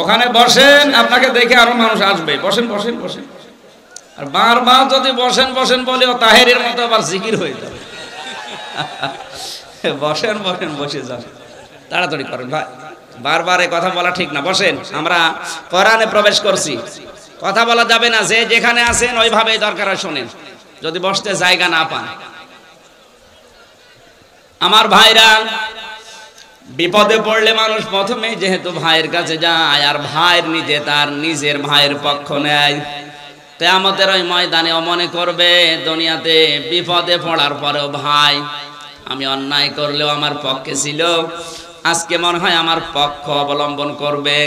ওখানে বসেন, আপনাকে দেখে আরো মানুষ আসবে। বসেন বসেন বসেন। আর বারবার যদি বসেন বসেন বলেও তাহেরের মতো আবার জিকির হয়ে যাবে। বসেন বসেন, বসে যান, তাড়াতাড়ি করেন ভাই। বারবার এই কথা বলা ঠিক না। বসেন, আমরা কোরআনে প্রবেশ করছি, কথা বলা যাবে না। যে যেখানে আছেন ওইভাবেই দরকার হয় শোনেন, যদি বসতে জায়গা না পান। আমার ভাইরা, বিপদে পড়লে মানুষ প্রথমে যেহেতু ভাইয়ের কাছে যায়, আর ভাইয়ের নিজে তার নিজের ভাইয়ের পক্ষ নেয়। কিয়ামতের ওই ময়দানে ও মনে করবে দুনিয়াতে বিপদে পড়ার পরেও ভাই আমি অন্যায় করলেও আমার পক্ষে ছিল, আজকে মনে হয় আমার পক্ষ অবলম্বন করবে।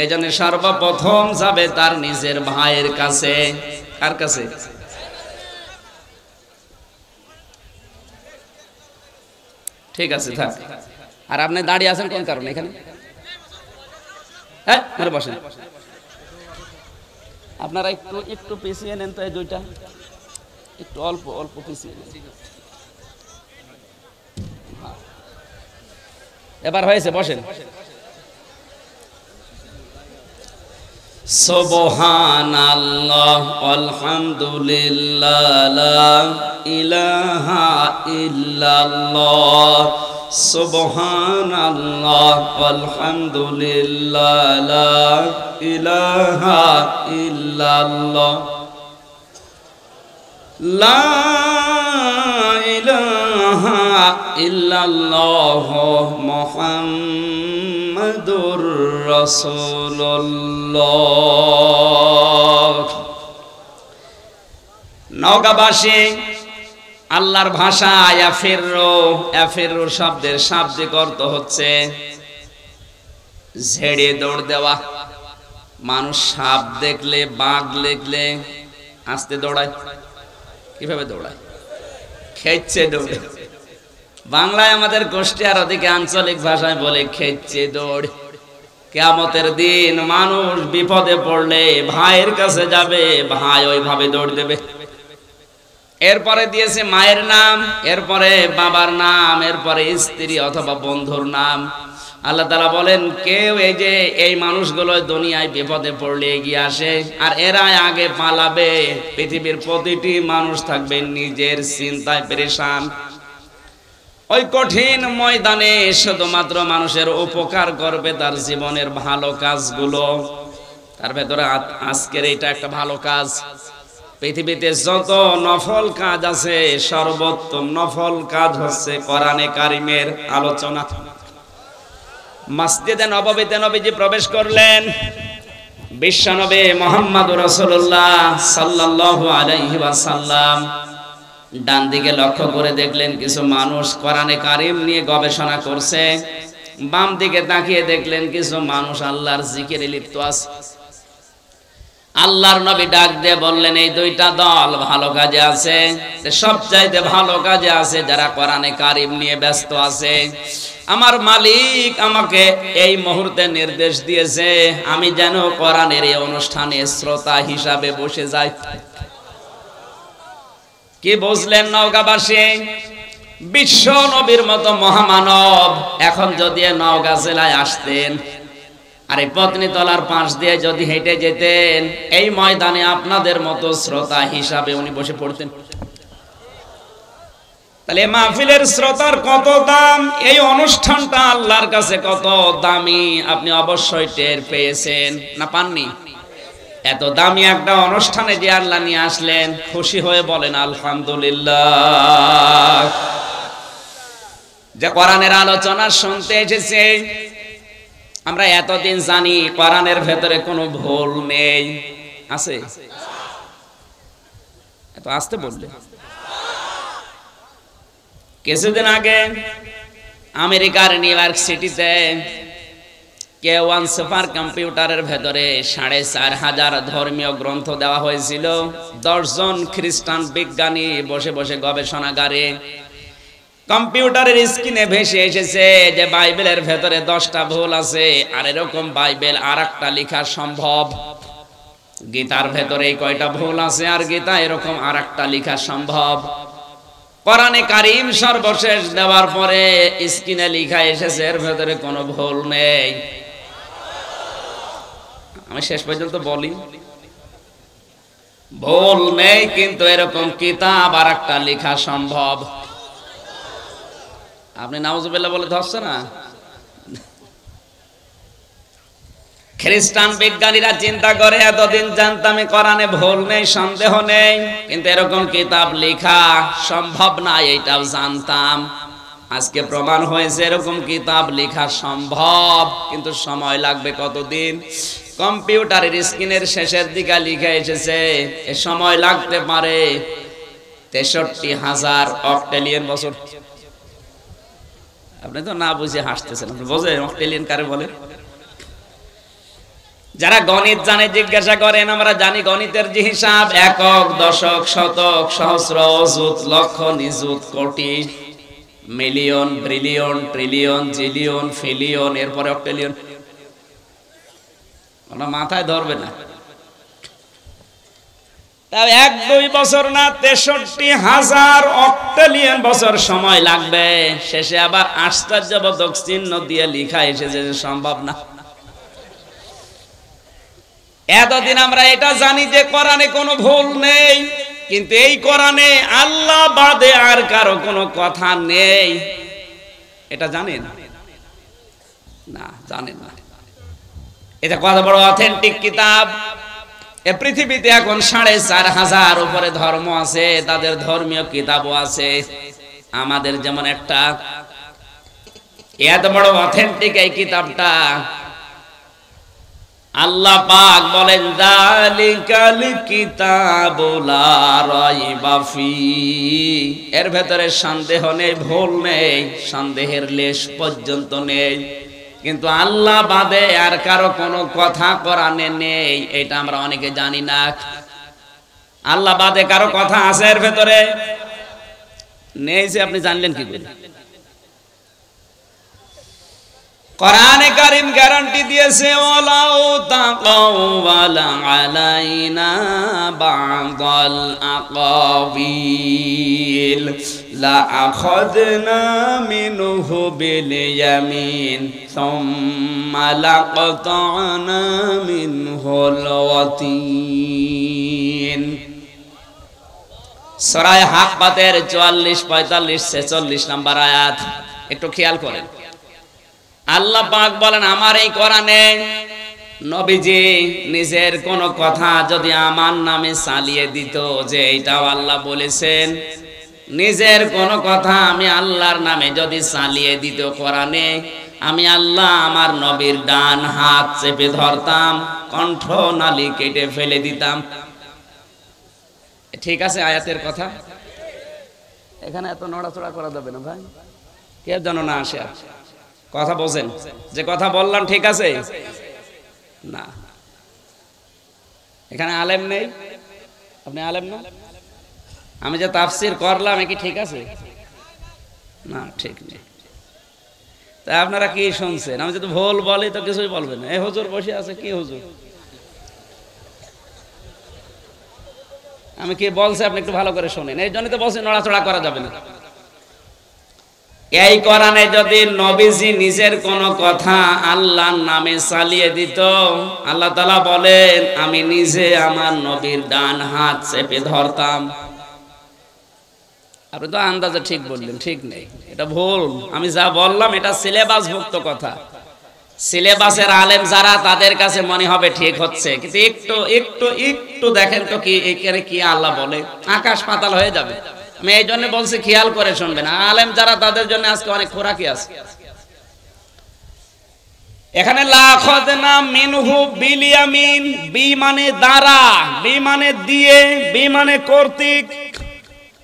এই জন্য সর্বপ্রথম যাবে তার নিজের ভাইয়ের কাছে। কার কাছে? ঠিক আছে, থাক। আর আপনি দাঁড়িয়ে আছেন কোন কারণে এখানে? হ্যাঁ, বসেন। আপনারা একটু একটু পিছিয়ে নেন তো, এই দুইটা একটু অল্প অল্প পিছিয়ে নেন। এবার হয়েছে, বসেন। সুবহানাল্লাহ আলহামদুলিল্লাহ লা ইলাহা ইল্লাল্লাহ। সুবহানাল্লাহ আলহামদুলিল্লাহ লা ইলাহা ইল্লাল্লাহ। লা ইলাহা ইল্লাল্লাহ মুহাম্মাদুর রাসূলুল্লাহ। নওগাঁবাসী আল্লাহর ভাষা ইয়াফিরু শব্দের শাব্দিক অর্থ হচ্ছে ঝেড়ে দৌড় দেওয়া। মানুষ সাপ দেখলে, বাঘ দেখলে আস্তে দৌড়ায়। কিভাবে দৌড়ায়? খেচ্ছে দৌড়ে। বাংলায় আমাদের গোষ্ঠী আর ওদিকে আঞ্চলিক ভাষায় বলে খেচ্ছে দৌড়। কিয়ামতের দিন মানুষ বিপদে পড়লে ভাইয়ের কাছে যাবে, ভাই ওইভাবে দৌড় দেবে। এরপরে দিয়েছে মায়ের নাম, এরপরে বাবার নাম, এরপরে স্ত্রী অথবা বন্ধুর নাম। আল্লাহ তাআলা বলেন, কেউ এই যে এই মানুষগুলো দুনিয়ায় বিপদে পড়লে এগিয়ে আসে, আর এরাই আগে পালাবে। পৃথিবীর প্রতিটি মানুষ থাকবে নিজের চিন্তায় পেরেশান। ওই কঠিন ময়দানে শুধুমাত্র মানুষের উপকার করবে তার জীবনের ভালো কাজগুলো। তার ভেতরে আজকের এটা একটা ভালো কাজ। পৃথিবীতে যত নফল কাজ আছে, সর্বোত্তম নফল কাজ হচ্ছে কোরআনে কারিমের আলোচনা। মসজিদে নববীতে নবীজি প্রবেশ করলেন। বিশ্বনবী মুহাম্মদুর রাসূলুল্লাহ সাল্লাল্লাহু আলাইহি ওয়াসাল্লাম ডান দিকে লক্ষ্য করে দেখলেন কিছু মানুষ কোরআনে কারিম নিয়ে গবেষণা করছে। বাম দিকে তাকিয়ে দেখলেন কিছু মানুষ আল্লাহর জিকিরে লিপ্ত আছে। আল্লাহর নবী ডাক দিয়ে বললেন, এই দুইটা দল ভালো কাজে আছে। সবচাইতে ভালো কাজে আছে যারা কোরআনে কারিম নিয়ে ব্যস্ত আছে। আমার মালিক আমাকে এই মুহূর্তে নির্দেশ দিয়েছে আমি যেন কোরআনের এই অনুষ্ঠানে শ্রোতা হিসাবে বসে যাই। কি বুঝলেন নওগাঁবাসী? বিশ্ব নবীর মতো মহামানব এখন যদি নওগাঁ জেলায় আসতেন, আর এই পত্নীতলার পাশ দিয়ে যদি হেঁটে যেতেন, এই ময়দানে আপনাদের মতো শ্রোতা হিসাবে উনি বসে পড়তেন। তাহলে মাহফিলের শ্রোতার কত দাম, এই অনুষ্ঠানটা আল্লাহর কাছে কত দামি আপনি অবশ্যই টের পেয়েছেন না পাননি? এত দামি একটা অনুষ্ঠানে যে আল্লাহ নিয়ে আসলেন, খুশি হয়ে বলেন আলহামদুলিল্লাহ। যে কোরআনের আলোচনা শুনতে এসেছে, আমরা এতদিন জানি কোরআনের ভেতরে কোনো ভুল নেই। আছে? এত আসতে বললে। কিছুদিন আগে আমেরিকার নিউ ইয়র্ক সিটিতে K1 সুপার কম্পিউটারের ভেতরে ৪৫০০ ধর্মীয় গ্রন্থ দেওয়া হয়েছিল। ১০ জন খ্রিস্টান বিজ্ঞানী বসে বসে গবেষণাগারে কম্পিউটারের স্ক্রিনে ভেসে এসেছে যে বাইবেলের ভেতরে ১০টা ভুল আছে, আর এরকম বাইবেল আর একটা লেখা সম্ভব। গীতার ভেতরে কয়টা ভুল আছে, আর গীতা এরকম আর একটা লেখা সম্ভব। কোরআনে কারিম সর্বশেষ দেওয়ার পরে স্ক্রিনে লেখা এসেছে এর ভেতরে কোনো ভুল নেই। আমি শেষ পর্যন্ত বলি, ভুল নেই, কিন্তু এরকম কিতাব আর একটা লেখা সম্ভব। আপনি নাউজুবিল্লাহ বলে ধরছে না? খ্রিস্টান বিজ্ঞানীরা চিন্তা করে এতদিন জানতাম কোরআনে ভুল নেই, সন্দেহ নেই, কিন্তু এরকম কিতাব লেখা সম্ভব না, এটাও জানতাম। আজকে প্রমাণ হয়েছে এরকম কিতাব লেখা সম্ভব, কিন্তু সময় লাগবে কতদিন? কম্পিউটারের স্ক্রিনের শেষের দিকে লিখে এসেছে এ সময় লাগতে পারে 63,000 অক্টেলিয়ন বছর। আপনি তো না বুঝে হাসতেছেন, আপনি বোঝেন অক্টেলিয়ন কারে বলে? যারা গণিত জানে জিজ্ঞাসা করেন, আমরা জানি গণিতের যে হিসাব একক, দশক, শতক, সহস্র, অযুত, লক্ষ, নিযুত, কোটি, million, billion, trillion, zillion, pillion, এরপরে অক্টেলিয়ন। ওনা মাথায় ধরবে না। তাও 1-2 বছর না, 63,000 অক্টেলিয়ন বছর সময় লাগবে। শেষে আবার আশ্চর্যবোধক চিহ্ন দিয়ে লেখা এসেছে যে সম্ভব না। এতদিন আমরা এটা জানি যে কোরআনে কোনো ভুল নেই, কিন্তু এই কোরআনে আল্লাহ বাদে আর কারো কোনো কথা নেই, এটা জানেন না? জানেন না? এটা কত বড় অথেন্টিক কিতাব। এ পৃথিবীতে এখন 4,500 উপরে ধর্ম আছে, তাদের ধর্মীয় কিতাবও আছে। আমাদের যেমন একটা, এত বড় অথেন্টিক এই কিতাবটা। আল্লাহ পাক বলেন যালিকাল কিতাবু লা রাইবা ফি, এর ভেতরে সন্দেহ নেই, ভুল নেই, সন্দেহের লেশ পর্যন্ত নেই। কিন্তু আল্লাহ বাদে আর কারো কোনো কথা কোরআনে নেই, এটা আমরা অনেকে জানি না। আল্লাহ বাদে কারো কথা আছে এর ভেতরে? নেই, যে আপনি জানলেন কি করে? কোরআনে কারীম গ্যারান্টি দিয়েছে, ওয়ালাউ তাকাওয়ালা আলাইনা বা'দাল আকাবিল লা আখাযনা মিনহু বিল ইয়ামিন সুম্মা লাকাতা'না মিনহুল ওয়াতিন। সূরা হাক্কাতের 44, 45, 46 নম্বর আয়াত একটু খেয়াল করেন। আল্লাহ পাক বলেন, আমার এই কোরআনে নবীজি নিজের কোন কথা যদি আমার নামে চালিয়ে দিত যে এইটাও আল্লাহ বলেছেন, নিজের কোন কথা আমি আল্লাহর নামে যদি চালিয়ে দিত কোরআনে, আমি আল্লাহ আমার নবীর ডান হাত চেপে ধরতাম, কণ্ঠ নালী কেটে ফেলে দিতাম। ঠিক আছে আয়াতের কথা? এখানে এত নড়াচড়া করা যাবে না ভাই, কেউ যেন না আসে। কথা বোঝেন? যে কথা বললাম ঠিক আছে না? এখানে আলেম নেই, আপনি আলেম না? আমি যে তাফসীর করলাম কি ঠিক আছে না? ঠিক নেই। তা আপনারা কি শুনছেন? আমি যদি ভুল বলি তো কিছুই বলবেন না। এই হুজুর বসে আছে, কি হুজুর? আমি কি বলছি আপনি একটু ভালো করে শোনেন। এই জন্য তো বলছি নড়াচড়া করা যাবে না। এই কোরআনে যদি নবীজি নিজের কোন কথা আল্লাহর নামে চালিয়ে দিত, আল্লাহ তাআলা বলেন আমি নিজে আমার নবীর ডান হাত চেপে ধরতাম। আপনি তো আন্দাজে ঠিক বললেন, ঠিক নেই, এটা ভুল। আমি যা বললাম এটা সিলেবাসভুক্ত কথা। সিলেবাসের আলেম যারা, তাদের কাছে মনে হবে ঠিক হচ্ছে, কিন্তু একটু একটু একটু দেখেন তো কি এখানে কি আল্লাহ বলে, আকাশ পাতাল হয়ে যাবে। আমি এই জন্য বলছি খেয়াল করে শুনবেন। আলেম যারা, তাদের জন্য আজকে অনেক খোরাকি আছে। এখানে লাখাযনা মিনহু বিল ইয়ামিন, বি মানে দ্বারা, বি মানে দিয়ে, বি মানে কর্তৃক।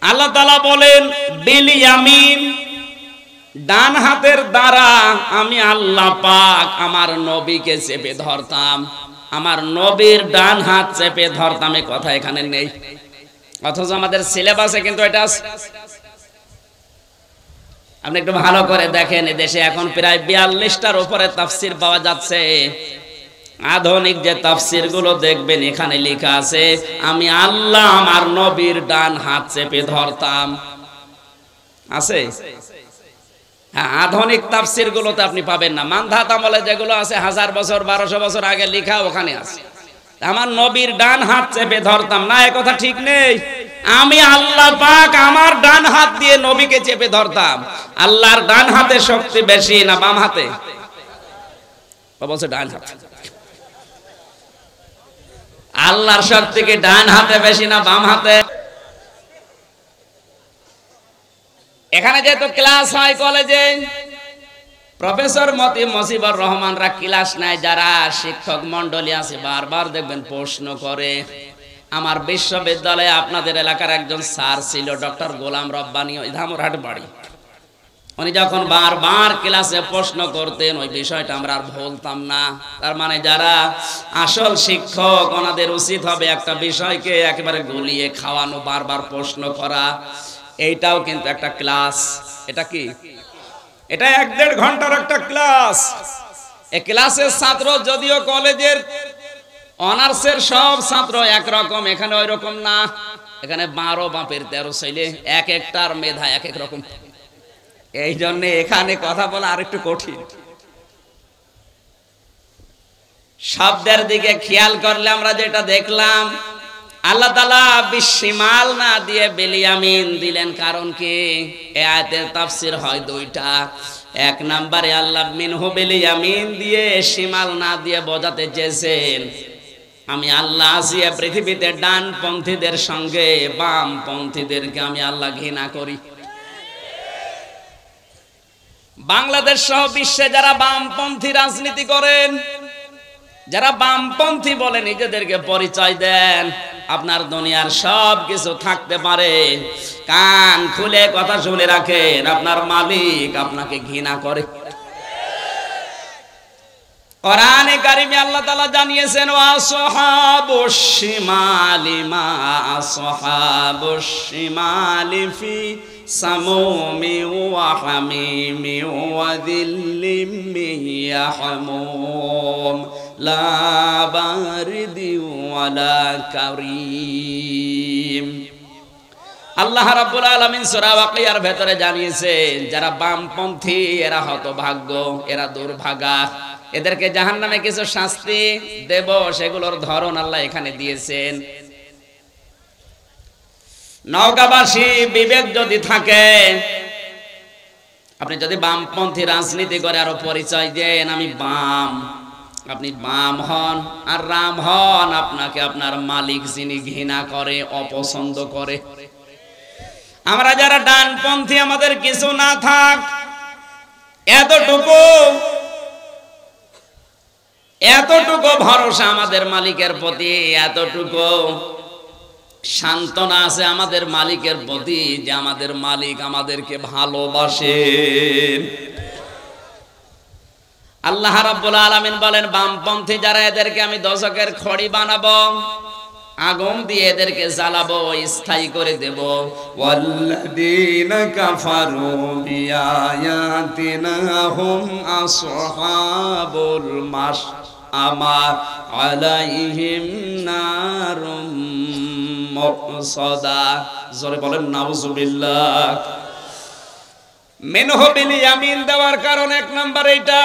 আল্লাহ তাআলা বলেন বিল ইয়ামিন, ডান হাতের দ্বারা আমি আল্লাহ পাক আমার নবীকে চেপে ধরতাম, আমার নবীর ডান হাত চেপে ধরতাম। এই কথা এখানে নেই, অথচ আমাদের সিলেবাসে কিন্তু এটা আছে। আপনি একটু ভালো করে দেখেন, দেশে এখন প্রায় 42টার উপরে তাফসীর পাওয়া যাচ্ছে। আধুনিক যে তাফসীর গুলো দেখবেন, এখানে লেখা আছে আমি আল্লাহ আমার নবীর ডান হাত চেপে ধরতাম। আছে? হ্যাঁ, আধুনিক তাফসির গুলোতে আপনি পাবেন না। মানধাত আমলে যেগুলো আছে 1000 বছর 1200 বছর আগে লেখা, ওখানে আছে আমার নবীর ডান হাত চেপে ধরতাম না, এ কথা ঠিক নেই। আমি আল্লাহ পাক আমার ডান হাত দিয়ে নবীকে চেপে ধরতাম। আল্লাহর ডান হাতে শক্তি বেশি না বাম হাতে? বলছে ডান হাতে। আল্লাহর শক্তি কি ডান হাতে বেশি না বাম হাতে? এখানে যেহেতু ক্লাস হয় কলেজে, প্রফেসর মজিবুর রহমানরা ক্লাস নেয়, যারা শিক্ষক মন্ডলী আছে বারবার দেখবেন প্রশ্ন করে। আমার বিশ্ববিদ্যালয়ে আপনাদের এলাকার একজন স্যার ছিল, ডক্টর গোলাম রব্বানী, ধামরাহাট বাড়ি। উনি যখন বারবার ক্লাসে প্রশ্ন করতেন, ওই বিষয়টা আমরা আর ভুলতাম না। তার মানে যারা আসল শিক্ষক, ওনাদের উচিত হবে একটা বিষয়কে একেবারে গুলিয়ে খাওয়ানো, বারবার প্রশ্ন করা। এইটাও কিন্তু একটা ক্লাস। এটা কি? এটা 1-1.5 ঘন্টার একটা ক্লাস। এই ক্লাসের ছাত্র যদিও কলেজের অনার্সের সব ছাত্র একরকম, এখানে ওই রকম না। এখানে 12 বাপের 13 ছেলে, এক একটার মেধা এক এক রকম। এই জন্য এখানে কথা বলা আর একটু কঠিন। শব্দের দিকে খেয়াল করলে আমরা যেটা দেখলাম, আল্লাহ তাআলা বিশিমাল না দিয়ে বেলিয়ামিন দিলেন, কারণ কি? এই আয়াতের তাফসীর হয় দুইটা। এক নম্বরে আল্লাহ মিনহু বেলিয়ামিন দিয়ে শিমাল না দিয়ে বোঝাতে চেয়েছেন আমি আল্লাহ আছি পৃথিবীতে ডানপন্থীদের সঙ্গে বামপন্থীদেরকে আমি আল্লাহ ঘৃণা করি। বাংলাদেশ সহ বিশ্বে যারা বামপন্থী রাজনীতি করেন, যারা বামপন্থী বলে নিজেদেরকে পরিচয় দেন, আপনার দুনিয়ার সব কিছু থাকতে পারে, কান খুলে কথা শুনে রাখেন, আপনার মালিক আপনাকে ঘৃণা করে। কোরআনে কারিমে আল্লাহ তাআলা জানিয়েছেন, ওয়াসহাবুশ শিমালি মা আসহাবুশ শিমালি ফি সামুমি ওয়া হামিমি ওয়া যিল্লিম মিন ইয়াহমুম লা বারিদি ওয়ালা কারীম। আল্লাহ রাব্বুল আলামিন সূরা ওয়াকিয়ার ভেতরে জানিয়েছেন, যারা বামপন্থী এরা হতভাগ্য, এরা দুর্ভাগা, এদেরকে জাহান্নামে কিছু শাস্তি দেব, সেগুলোর ধরন আল্লাহ এখানে দিয়েছেন। নওগাঁবাসী বিবেক যদি থাকে, আপনি যদি বামপন্থী রাজনীতি করে আরো পরিচয় দেন আমি বাম, আপনি বাম হন আর রাম হন, আপনাকে আপনার মালিক যিনি ঘৃণা করে, অপছন্দ করে। আমরা যারা ডানপন্থী, আমাদের কিছু না থাক, এতটুকু ভরসা আমাদের মালিকের প্রতি, এতটুকু সান্ত্বনা আছে আমাদের মালিকের প্রতি যে আমাদের মালিক আমাদেরকে ভালোবাসেন। আল্লাহ রাব্বুল আলামিন বলেন, বামপন্থী যারা, এদেরকে আমি দোজখের খড়ি বানাবো, আগুন দিয়ে এদেরকে জ্বালাবো, স্থায়ী করে দেব। ওয়াল্লাযীনা কাফারু বিআয়াতিনা হুম আসহাবুল মাশআমা আলাইহিম নারুম মুসাদা। জোরে বলেন নাউযুবিল্লাহ। মিনহু বিলিয়ামিন দেওয়ার কারণ এক নাম্বার এইটা,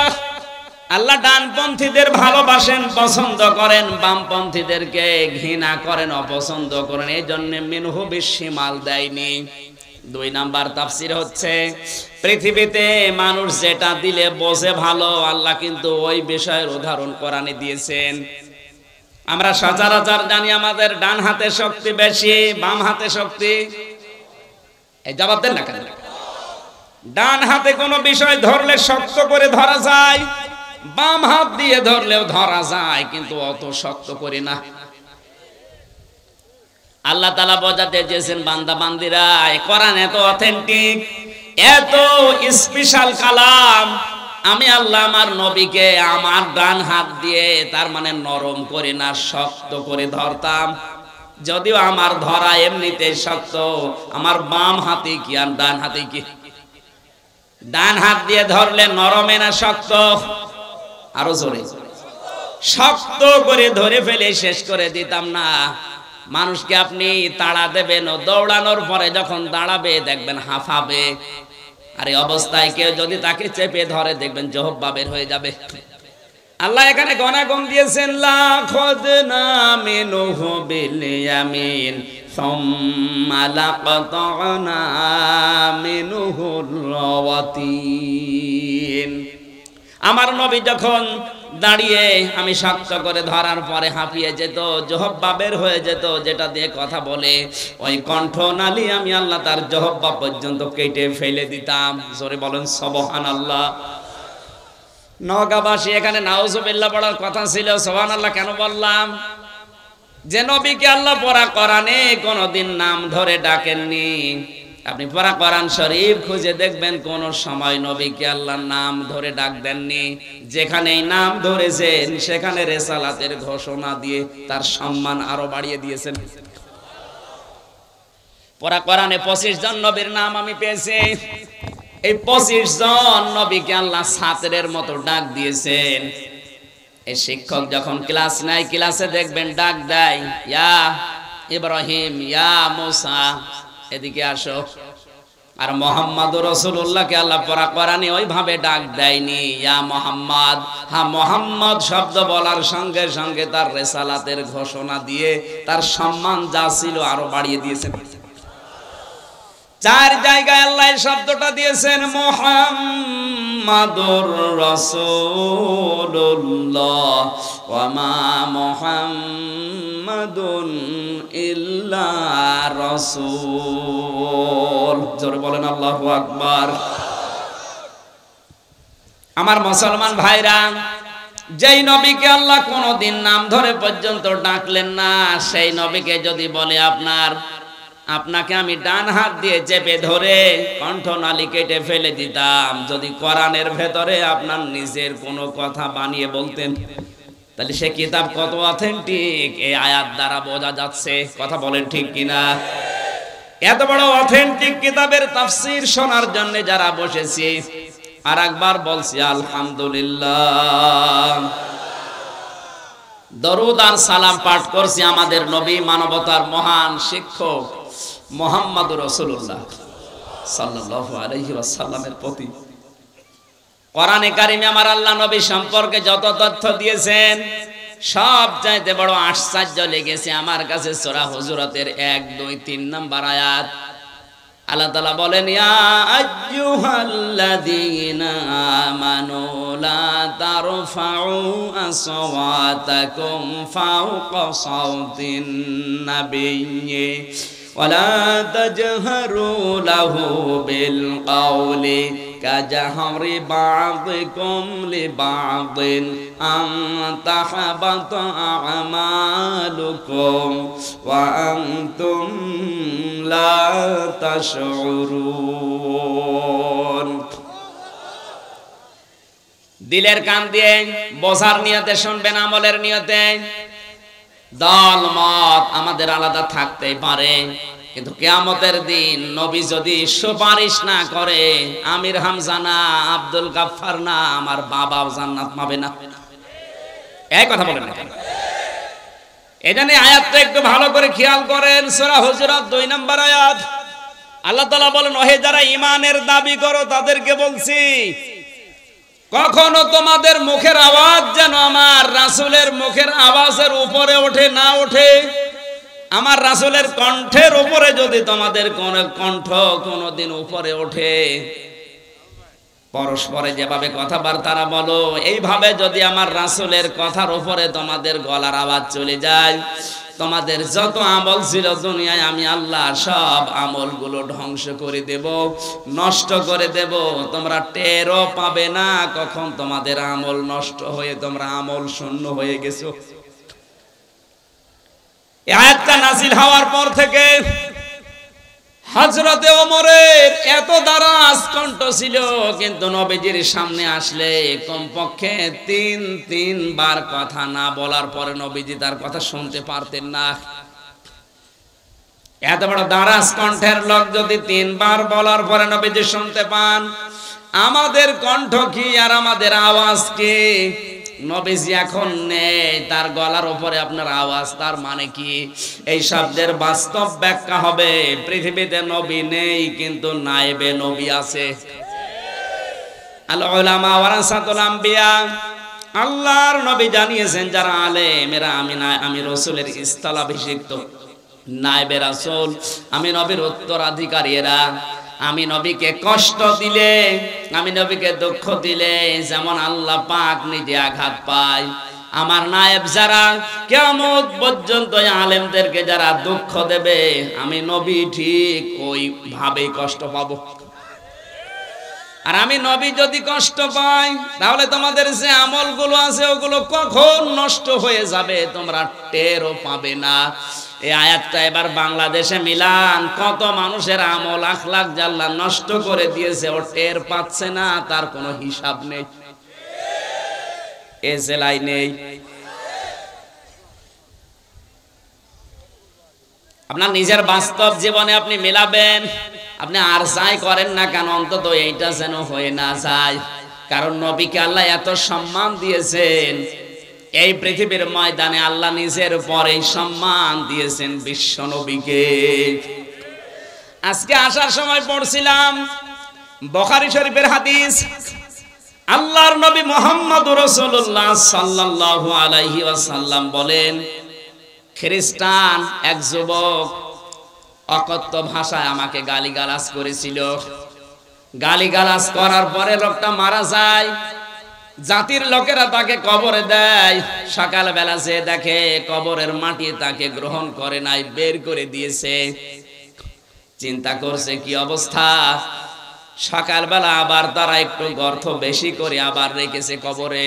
আল্লাহ ডানপন্থীদের ভালোবাসেন, পছন্দ করেন, বামপন্থীদেরকে ঘৃণা করেন, অপছন্দ করেন, এই জন্য মিনহু বিশিমাল দেয়নি। 2 নাম্বার তাফসীর হচ্ছে, পৃথিবীতে মানুষ যেটা দিলে বোঝে ভালো, আল্লাহ কিন্তু ওই বিষয়ের উদাহরণ কোরআনে দিয়েছেন। আমরা সচরাচর জানি আমাদের ডান হাতে শক্তি বেশি, বাম হাতে শক্তি। এই জবাব দেন না কেন? ডান হাতে কোনো বিষয় ধরলে শক্ত করে ধরা যায়, বাম হাত দিয়ে ধরলেও ধরা যায়, কিন্তু অত শক্ত করে না। আল্লাহ তাআলা বোঝাতে চেয়েছেন, বান্দা বান্দিরা, কোরআন এত অথেন্টিক, এত স্পেশাল কালাম, আমি আল্লাহ আমার নবীকে আমার ডান হাত দিয়ে, তার মানে নরম করে না, শক্ত করে ধরতাম। যদিও আমার ধরা এমনিতে শক্ত, আমার বাম হাতে কি আর ডান হাতে কি? ডান হাত দিয়ে ধরলে নরমে না শক্ত? আরো জোরে। শক্ত করে ধরে ফেলে শেষ করে দিতাম না। মানুষকে আপনি তাড়া দেবেন, দৌড়ানোর পরে যখন দাঁড়াবে দেখবেন হাঁফাবে, আর এই অবস্থায় কেউ যদি তাকে চেপে ধরে দেখবেন জিহ্বা বের হয়ে যাবে। আল্লাহ এখানে গণাগণ দিয়েছেন লা খাযনা মিনহু বিল ইয়ামিন সুম্মা লাকাতানা মিনহুল ওয়াতিন। আমার নবী যখন দাঁড়িয়ে আমি শক্ত করে ধরার পরে হাঁপিয়ে যেত, জিহ্বা বের হয়ে যেত, যেটা দিয়ে কথা বলে ওই কণ্ঠনালী আমি আল্লাহ তার জিহ্বা পর্যন্ত কেটে ফেলে দিতাম। জোরে বলেন সুবহানাল্লাহ। নওগাঁবাসী এখানে নাউজুবিল্লাহ পড়ার কথা ছিল, সুবহানাল্লাহ কেন বললাম? যে নবীকে আল্লাহ পড়া কোরআনে কোনদিন নাম ধরে ডাকেননি। আপনি পড়া কোরআন শরীফ খুঁজে দেখবেন কোন সময় নবীকে আল্লাহ নাম ধরে ডাক দেননি। যেখানেই নাম ধরেছেন সেখানে রিসালাতের ঘোষণা দিয়ে তার সম্মান আরো বাড়িয়ে দিয়েছেন। পড়া কোরআনে 25 জন নবীর নাম আমি পেয়েছি। এই 25 জন নবীকে আল্লাহ ছাত্রের মতো ডাক দিয়েছেন। এই শিক্ষক যখন ক্লাস নাই, ক্লাসে দেখবেন ডাক দেয় ইয়া ইব্রাহিম, ইয়া মুসা, এদিকে আসো। আর মুহাম্মাদুর রাসূলুল্লাহকে আল্লাহ পড়া কোরআনে ওইভাবে ডাক দেয়নি ইয়া মুহাম্মদ। হ্যাঁ, মুহাম্মদ শব্দ বলার সঙ্গে সঙ্গে তার রিসালাতের ঘোষণা দিয়ে তার সম্মান যা ছিল আরো বাড়িয়ে দিয়েছেন। 4 জায়গায় আল্লাহ এই শব্দটা দিয়েছেন মুহাম্মাদুর রাসূলুল্লাহ ওয়া মা মুহাম্মাদুন ইল্লা রাসূল। জোরে বলেন আল্লাহু আকবার। আমার মুসলমান ভাইরা, যেই নবীকে আল্লাহ কোনদিন নাম ধরে পর্যন্ত ডাকলেন না, সেই নবীকে যদি বলে আপনাকে আমি ডান হাত দিয়ে চেপে ধরে কণ্ঠনালী কেটে ফেলে দিতাম, যদি কোরআনের ভেতরে আপনার নিজের কোনো কথা বানিয়ে বলতেন, তাহলে সে কিতাব কত অথেন্টিক এই আয়াত দ্বারা বোঝা যাচ্ছে। কথা বলেন ঠিক কিনা? এত বড় অথেন্টিক কিতাবের তাফসীর শোনার জন্য যারা বসেছি, আর একবার বলছি আলহামদুলিল্লাহ। দরুদ আর সালাম পাঠ করছি আমাদের নবী, মানবতার মহান শিক্ষক মুহাম্মাদুর রাসূলুল্লাহ সাল্লাল্লাহু আলাইহি ওয়াসাল্লামের প্রতি। কোরআনে কারিমে আমার আল্লাহ নবী সম্পর্কে যত তথ্য দিয়েছেন, সব চাইতে বড় আশ্চর্য লেগেছে আমার কাছে সূরা হুজুরাতের 1, 2, 3 নম্বর আয়াত। আল্লাহ তাআলা বলেন ইয়া আইয়ুহাল্লাযীনা আমানু লা তারফাউ আসওয়াতাকুম ফাওকা সাওতিন নাবিয়্যি ওয়ালা তাজহারু লাহু বিল কওলি কাজাহরি বাযিকুম লিবাযিন আন তাহাবাতা আমালুকুম ওয়া আনতুম লা তাশউরুন। দিলের কান দিয়ে বোঝার নিয়তে শুনবেন, আমলের নিয়তে। দল মত আমাদের আলাদা থাকতেই পারে, কিন্তু কিয়ামতের দিন নবী যদি সুপারিশ না করে, আমির হামজা না, আব্দুল গাফফার না, আমার বাবাও জান্নাত পাবে না। এই কথা বলেন না কেন? এখানে আয়াতটা একটু ভালো করে খেয়াল করেন। সূরা হুজুরাত 2 নম্বর আয়াত। আল্লাহ তাআলা বলেন, ওহে যারা ঈমানের দাবি করো তাদেরকে বলছি, কখনো তোমাদের মুখের আওয়াজ যেন আমার রাসূলের মুখের আওয়াজের উপরে ওঠে না ওঠে। আমার রাসূলের কণ্ঠের উপরে যদি তোমাদের কোন কণ্ঠ কোনদিন উপরে ওঠে, পরস্পরে যেভাবে কথাবার্তা বলো, এইভাবে যদি আমার রাসূলের কথার উপরে তোমাদের গলার আওয়াজ চলে যায়, তোমাদের যত আমল ছিল দুনিয়ায় আমি আল্লাহ সব আমলগুলো ধ্বংস করে দেব, নষ্ট করে দেব। তোমরা টেরও পাবে না কখন তোমাদের আমল নষ্ট হয়ে তোমরা আমল শূন্য হয়ে গেছো। এই আয়াতটা নাযিল হওয়ার পর থেকে হযরতে ওমরের এত দারাজ কণ্ঠ ছিল, কিন্তু নবীজির সামনে আসলে কমপক্ষে 3 বার কথা না বলার পরে নবীজি তার কথা শুনতে পারতেন না। এত বড় দারাজ কণ্ঠের লোক যদি 3 বার বলার পরে নবীজি শুনতে পান, আমাদের কণ্ঠ কি আর আমাদের আওয়াজ কি? নবীজি এখন নেই, তার গলার উপরে আপনার আওয়াজ, তার মানে কি? এই শব্দের বাস্তব ব্যাখ্যা হবে, পৃথিবীতে নবী নেই কিন্তু নায়েবে নবী আছে। আল উলামা ওয়ারাসাতুল আম্বিয়া, আল্লাহর নবী জানিয়েছেন যারা আলেম এরা আমি রাসূলের স্থলাভিষিক্ত নায়েবে রাসূল, আমি নবীর উত্তরাধিকারী। এরা আমি নবীকে কষ্ট দিলে, আমি নবীকে দুঃখ দিলে যেমন আল্লাহ পাক নিজে আঘাত পায়, আমার নায়েব যারা কিয়ামত পর্যন্ত আলেমদেরকে যারা দুঃখ দেবে আমি নবী ঠিক ওই ভাবে কষ্ট পাবো। আর আমি নবী যদি কষ্ট পাই তাহলে তোমাদের যে আমলগুলো আছে ওগুলো কখন নষ্ট হয়ে যাবে তোমরা টেরও পাবে না। এই আয়াতটা এবার বাংলাদেশে মিলান, কত মানুষের আমল আখলাক জাল্লা নষ্ট করে দিয়েছে, ও টের পাচ্ছে না, তার কোনো হিসাব নেই, এ জেলাই নেই। আপনার নিজের বাস্তব জীবনে আপনি মেলাবেন, আপনি আর যাই করেন না কেন অন্তত এইটা যেন হয়ে না যায়। কারণ নবীকে আল্লাহ এত সম্মান দিয়েছেন, এই পৃথিবীর ময়দানে আল্লাহ নিজের পরে সম্মান দিয়েছেন বিশ্ব নবীকে। আজকে আসার সময় পড়ছিলাম বুখারী শরীফের হাদিস, আল্লাহর নবী মুহাম্মদুর রাসূলুল্লাহ সাল্লাল্লাহু আলাইহি ওয়াসাল্লাম বলেন, খ্রিস্টান এক যুবক অকথ্য ভাষায় আমাকে গালিগালাজ করেছিল। গালিগালাজ করার পরে লোকটা মারা যায়, জাতির লোকেরা তাকে কবরে দেয়। সকালবেলা যে দেখে কবরের মাটি তাকে গ্রহণ করে নাই, বের করে দিয়েছে। চিন্তা করছে কি অবস্থা। সকালবেলা আবার তারা একটু গর্ত বেশি করে আবার রেখেছে কবরে।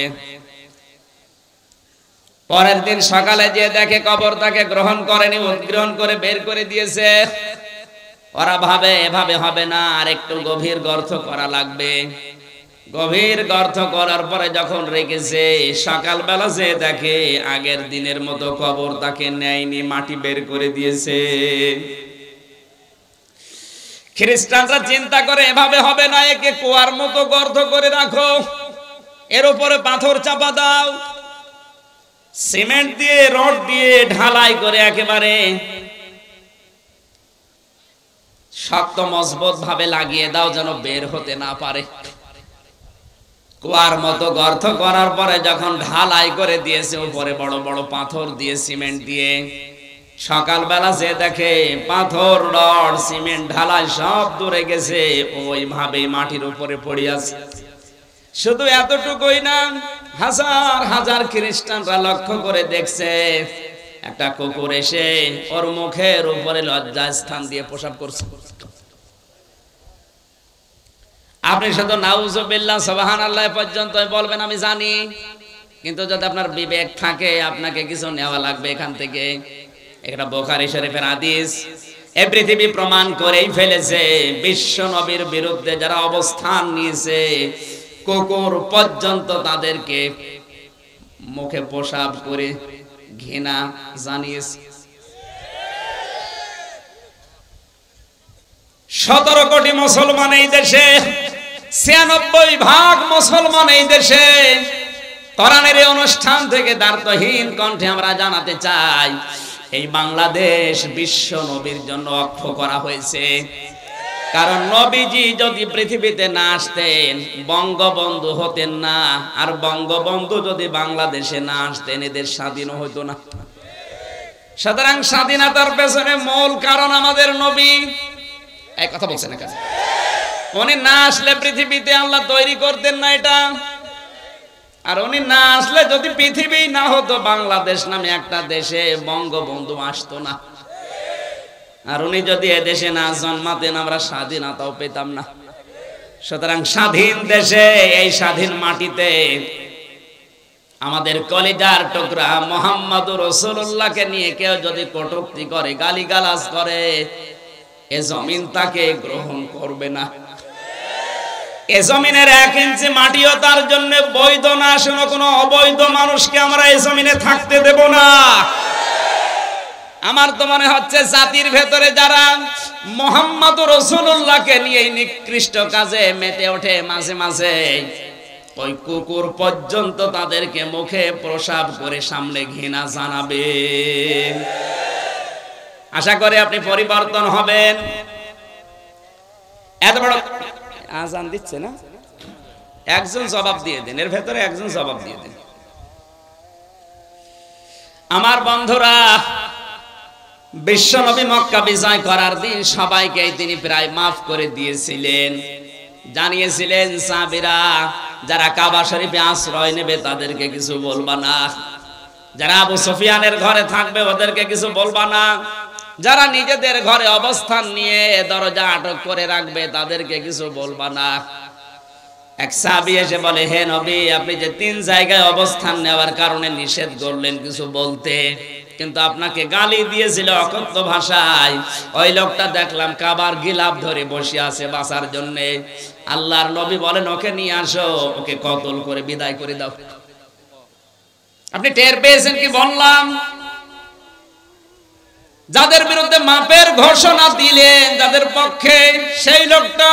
পরের দিন সকালে যে দেখে কবর তাকে গ্রহণ করেনি, উদ্গ্রহণ করে বের করে দিয়েছে। ওরা ভাবে এভাবে হবে না, আর একটু গভীর গর্ত করা লাগবে। গভীর গর্ত করার পরে যখন রেখেছে, সকালবেলা যে দেখে আগের দিনের মতো কবর তাকে নেয়নি, মাটি বের করে দিয়েছে। খ্রিস্টানরা চিন্তা করে এভাবে হবে না, একে কুয়ার মতো গর্ত করে রাখো, এর উপরে পাথর চাপা দাও, সিমেন্ট দিয়ে রড দিয়ে ঢালাই করে একেবারে শক্ত মজবুত ভাবে লাগিয়ে দাও যেন বের হতে না পারে। কুয়ার মতো গর্ত করার পরে যখন ঢালাই করে দিয়েছে, উপরে বড় বড় পাথর দিয়ে সিমেন্ট দিয়ে, সকালবেলা যে দেখে পাথর রড সিমেন্ট ঢালাই সব দূরে গেছে, ওইভাবে মাটির উপরে পড়ে আছে। শুধু এতটুকুই না, হাজার হাজার খ্রিস্টানরা লক্ষ্য করে দেখছে একটা কুকুর এসে ওর মুখের উপরে লজ্জা স্থান দিয়ে পেশাব করছে। আপনি শুধু নাউজুবিল্লাহ সুবহানাল্লাহ পর্যন্ত বলবেন আমি জানি, কিন্তু যদি আপনার বিবেক থাকে আপনাকে কিছু নেওয়া লাগবে এখান থেকে। এটা বুখারী শরীফের হাদিস। এই পৃথিবী প্রমাণ করেই ফেলেছে, বিশ্ব নবীর বিরুদ্ধে যারা অবস্থান নিয়েছে কুকুর পর্যন্ত তাদেরকে মুখে পেশাব করে ঘৃণা জানিয়েছে। 17 কোটি মুসলমান এই দেশে, 96% মুসলমান এই দেশে। কোরআনের এই অনুষ্ঠান থেকে দ্বার্থহীন কণ্ঠে আমরা জানাতে চাই, এই বাংলাদেশ বিশ্ব নবীর জন্য অক্ষ করা হয়েছে। কারণ নবীজি যদি পৃথিবীতে না আসতেন বঙ্গবন্ধু হতেন না, আর বঙ্গবন্ধু যদি বাংলাদেশে না আসতেন এদের স্বাধীন হতো না। সুতরাং স্বাধীনতার পেছনে মূল কারণ আমাদের নবী। এই কথা বলছেন না কেন? উনি না আসলে পৃথিবীতে আল্লাহ তৈরি করতেন না এটা। আর উনি না আসলে যদি পৃথিবী না হতো, বাংলাদেশ নামে একটা দেশে বঙ্গবন্ধু আসতো না। আর উনি যদি এদেশে না জন্মাতেন আমরা স্বাধীনতাও পেতাম না। সুতরাং স্বাধীন দেশে, এই স্বাধীন মাটিতে আমাদের কলিজার টুকরা মুহাম্মদুর রাসূলুল্লাহকে নিয়ে কেউ যদি কটূক্তি করে, গালিগালাজ করে, এ জমিন তাকে গ্রহণ করবে না। এ জমিনের 1 ইঞ্চি মাটিও তার জন্য বৈধ না। শোনো, কোনো অবৈধ মানুষকে আমরা এই জমিনে থাকতে দেব না। আমার তো মনে হচ্ছে জাতির ভেতরে যারা মুহাম্মদুর রাসূলুল্লাহকে নিয়ে নিকৃষ্ট কাজে মেতে ওঠে, মাঝে মাঝে ওই কুকুর পর্যন্ত তাদেরকে মুখে প্রসাব করে সামনে ঘৃণা জানাবে। আশা করি আপনি পরিবর্তন হবেন। এত বড় আজান দিচ্ছে না, একজন জবাব দিয়ে দেন, এর ভেতরে একজন জবাব দিয়ে দেন। আমার বন্ধুরা, বিশ্বনবী মক্কা বিজয় করার দিন সবাইকে তিনি প্রায় মাফ করে দিয়েছিলেন, জানিয়েছিলেন সাহাবীরা যারা কাবা শরীফে আশ্রয় নেবে তাদেরকে কিছু বলবা না, যারা আবু সুফিয়ানের ঘরে থাকবে ওদেরকে কিছু বলবা না, যারা নিজেদের ঘরে অবস্থান নিয়ে দরজা আটক করে রাখবে তাদেরকে কিছু বলবা না। এক সাহাবী এসে বলে, হে নবী, আপনি যে 3 জায়গায় অবস্থান নেওয়ার কারণে নিষেধ করলেন কিছু বলতে, কিন্তু আপনাকে গালি দিয়েছিল অকথ্য ভাষায়। ওই লোকটা দেখলাম কাবার গিলাফ ধরে বসে আছে বাঁচার জন্য। আল্লাহর নবী বলেন, ওকে নিয়ে আসো, ওকে কতল করে বিদায় করে দাও। আপনি টের পেয়েছেন কি বললাম? যাদের বিরুদ্ধে মাপের ঘোষণা দিলেন, যাদের পক্ষে, সেই লোকটা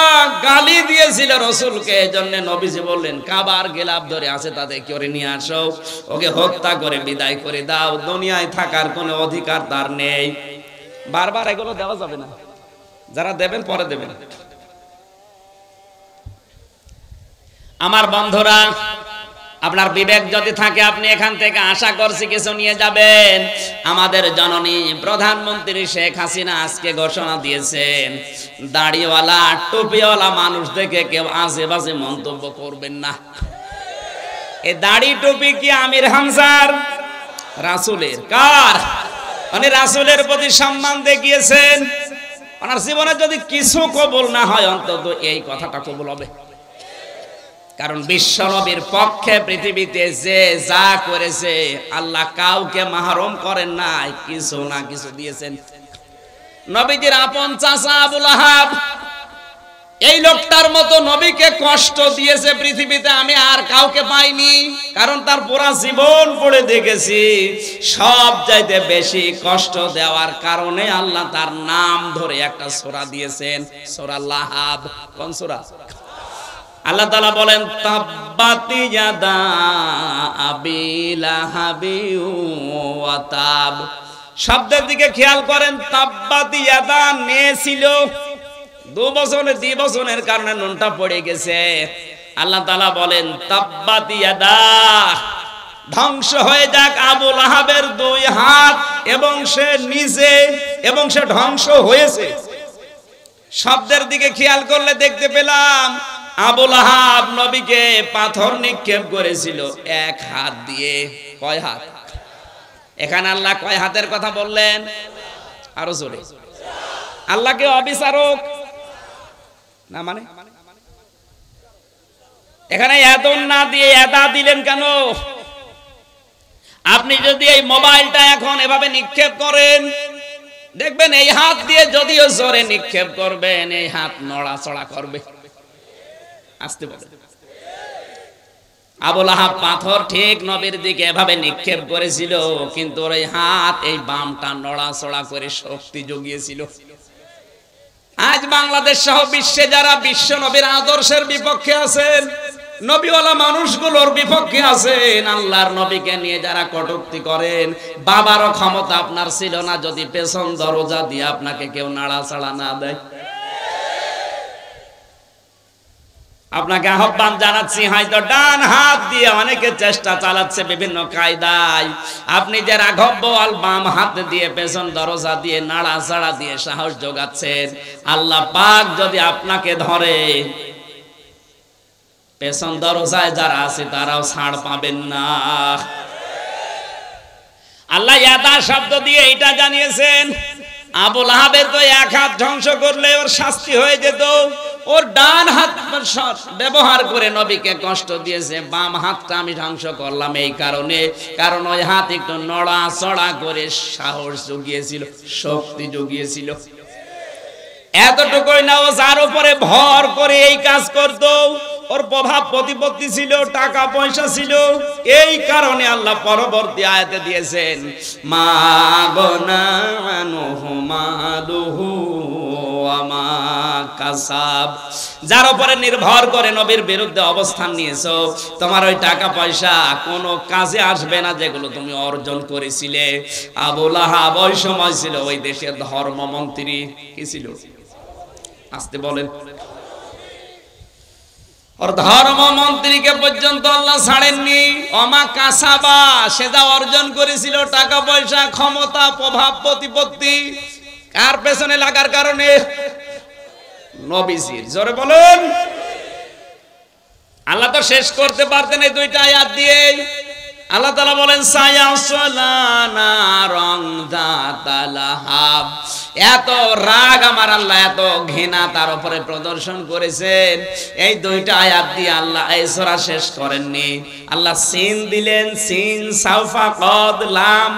গালি দিয়েছিল রাসূলকে। এজন্য নবীজি বললেন, কাবার গিলাফ ধরে আছে তাদের কি করে নিয়ে আসো, ওকে হত্যা করে বিদায় করে দাও, দুনিয়ায় থাকার কোনো অধিকার তার নেই। বারবার এগুলো দেওয়া যাবে না, যারা দেবেন পরে দেবেন। আমার বন্ধুরা, আপনার বিবেক যদি থাকে আপনি এখান থেকে আশা করছি কিছু নিয়ে যাবেন। আমাদের জননী প্রধানমন্ত্রী শেখ হাসিনা আজকে ঘোষণা দিয়েছেন, দাড়িওয়ালা টুপিওয়ালা মানুষ দেখে কেউ আজেবাজে মন্তব্য করবেন না। এই দাড়ি টুপি কি আমির হামজার? রাসূলের। কার? উনি রাসূলের প্রতি সম্মান দেখিয়েছেন। ওনার জীবনে যদি কিছু কবুল না হয়, অন্তত এই কথাটা কবুল হবে। কারণ বিশ্বনবীর পক্ষে পৃথিবীতে যে যা করেছে, আল্লাহ কাউকে মাহরুম করেন নাই, কিছু না কিছু দিয়েছেন। নবীজির আপন চাচা আবু লাহাব, এই লোকটার মতো নবীকে কষ্ট দিয়েছে পৃথিবীতে আমি আর কাউকে পাইনি। কারণ তার পুরা জীবন পড়ে দেখেছি, সব চাইতে বেশি কষ্ট দেওয়ার কারণে আল্লাহ তার নাম ধরে একটা সূরা দিয়েছেন, সূরা লাহাব। কোন সূরা? আল্লাহ তাআলা বলেন, তাব্বাতি ইয়াদা আবি লাহাবি ওয়া তাব। শব্দের দিকে খেয়াল করেন, তাব্বাতি ইয়াদা নে ছিল 2 বছরের কারণে নুনটা পড়ে গেছে। আল্লাহ তাআলা বলেন, তাব্বাতি ইয়াদা, ধ্বংস হয়ে যাক আবু লাহাবের 2 হাত, এবং সে নিজে, এবং সে ধ্বংস হয়েছে। শব্দের দিকে খেয়াল করলে দেখতে পেলাম আবু লাহাব নবীকে পাথর নিক্ষেপ করেছিল 1 হাত দিয়ে। কয় হাত? এখানে আল্লাহ কয় হাতের কথা বললেন? আরো জোরে। আল্লাহকে অবিচারক না মানে? এখানে এদন না দিয়ে এদা দিলেন কেন? আপনি যদি এই মোবাইলটা এখন এভাবে নিক্ষেপ করেন, দেখবেন এই হাত দিয়ে যদিও জোরে নিক্ষেপ করবেন, এই হাত নড়াচড়া করবে। আসতে বলে আবু লাহাব পাথর ঠিক নবীর দিকে এভাবে নিক্ষেপ করেছিল, কিন্তু ওই হাত, এই বামটা নড়াচড়া করে শক্তি জুগিয়েছিল। আজ বাংলাদেশ সহ বিশ্বে যারা বিশ্ব নবীর আদর্শের বিপক্ষে আছেন, নবীওয়ালা মানুষগুলোর বিপক্ষে আছেন, আল্লাহর নবীকে নিয়ে যারা কটূক্তি করেন, বাবারও ক্ষমতা আপনার ছিল না যদি পেছন দরজা দিয়ে আপনাকে কেউ নাড়াচাড়া না দেয়। আপনাকে আহ্বান জানাচ্ছি, হয়তো ডান হাত দিয়ে অনেকে চেষ্টা চালাচ্ছে বিভিন্ন কায়দায়, আপনি যে রাঘববোয়াল বাম হাত দিয়ে পেছন দরজা দিয়ে নাড়াচাড়া দিয়ে সাহস যোগাচ্ছেন, আল্লাহ পাক যদি আপনাকে ধরে, পেছন দরজায় যারা আছে তারাও ছাড় পাবেন না। আল্লাহ ইয়াদা শব্দ দিয়ে এটা জানিয়েছেন, আবু লাহাবের তো 1 হাত ধ্বংস করলে ওর শাস্তি হয়ে যেত, ওর ডান হাত ব্যবহার করে নবীকে কষ্ট দিয়েছে, বাম হাতটা আমি ধ্বংস করলাম এই কারণে, কারণ ওই হাত একটু নড়াচড়া করে সাহস জুগিয়েছিল, শক্তি জুগিয়েছিল। এতটুকুই না, ও যার উপরে ভর করে এই কাজ করত, ওর প্রভাব প্রতিপত্তি ছিল, টাকা পয়সা ছিল, এই কারণে আল্লাহ পরবর্তী আয়াতে দিয়েছেন, মা গনানুহু মালুহু ওয়া মা কাসাব। যার উপরে নির্ভর করে নবীর বিরুদ্ধে অবস্থান নিয়েছো, তোমার ওই টাকা পয়সা কোনো কাজে আসবে না যেগুলো তুমি অর্জন করেছিলে। আবু লাহাব ওই সময় ছিল ওই দেশের ধর্মমন্ত্রী। কি ছিল? আসতে বলেন। ওর ধর্মমন্ত্রীকে পর্যন্ত আল্লাহ ছাড়েননি। অমা কাসাবা, সে যা অর্জন করেছিল টাকা পয়সা ক্ষমতা প্রভাব প্রতিপত্তি, কার পেছনে লাগার কারণে? নবীজির। জোরে বলুন। আল্লাহ তো শেষ করতে পারতেন এই দুইটা আয়াত দিয়ে। আল্লাহ তাআলা বলেন সায়াসলানা রং দাতালাহাব। এত রাগ আমার আল্লাহ, এত ঘৃণা তার উপরে প্রদর্শন করেছেন, এই দুইটা আয়াত দিয়ে আল্লাহ এই সূরা শেষ করেননি। আল্লাহ সিন দিলেন, সিন সাউফা কদ লাম,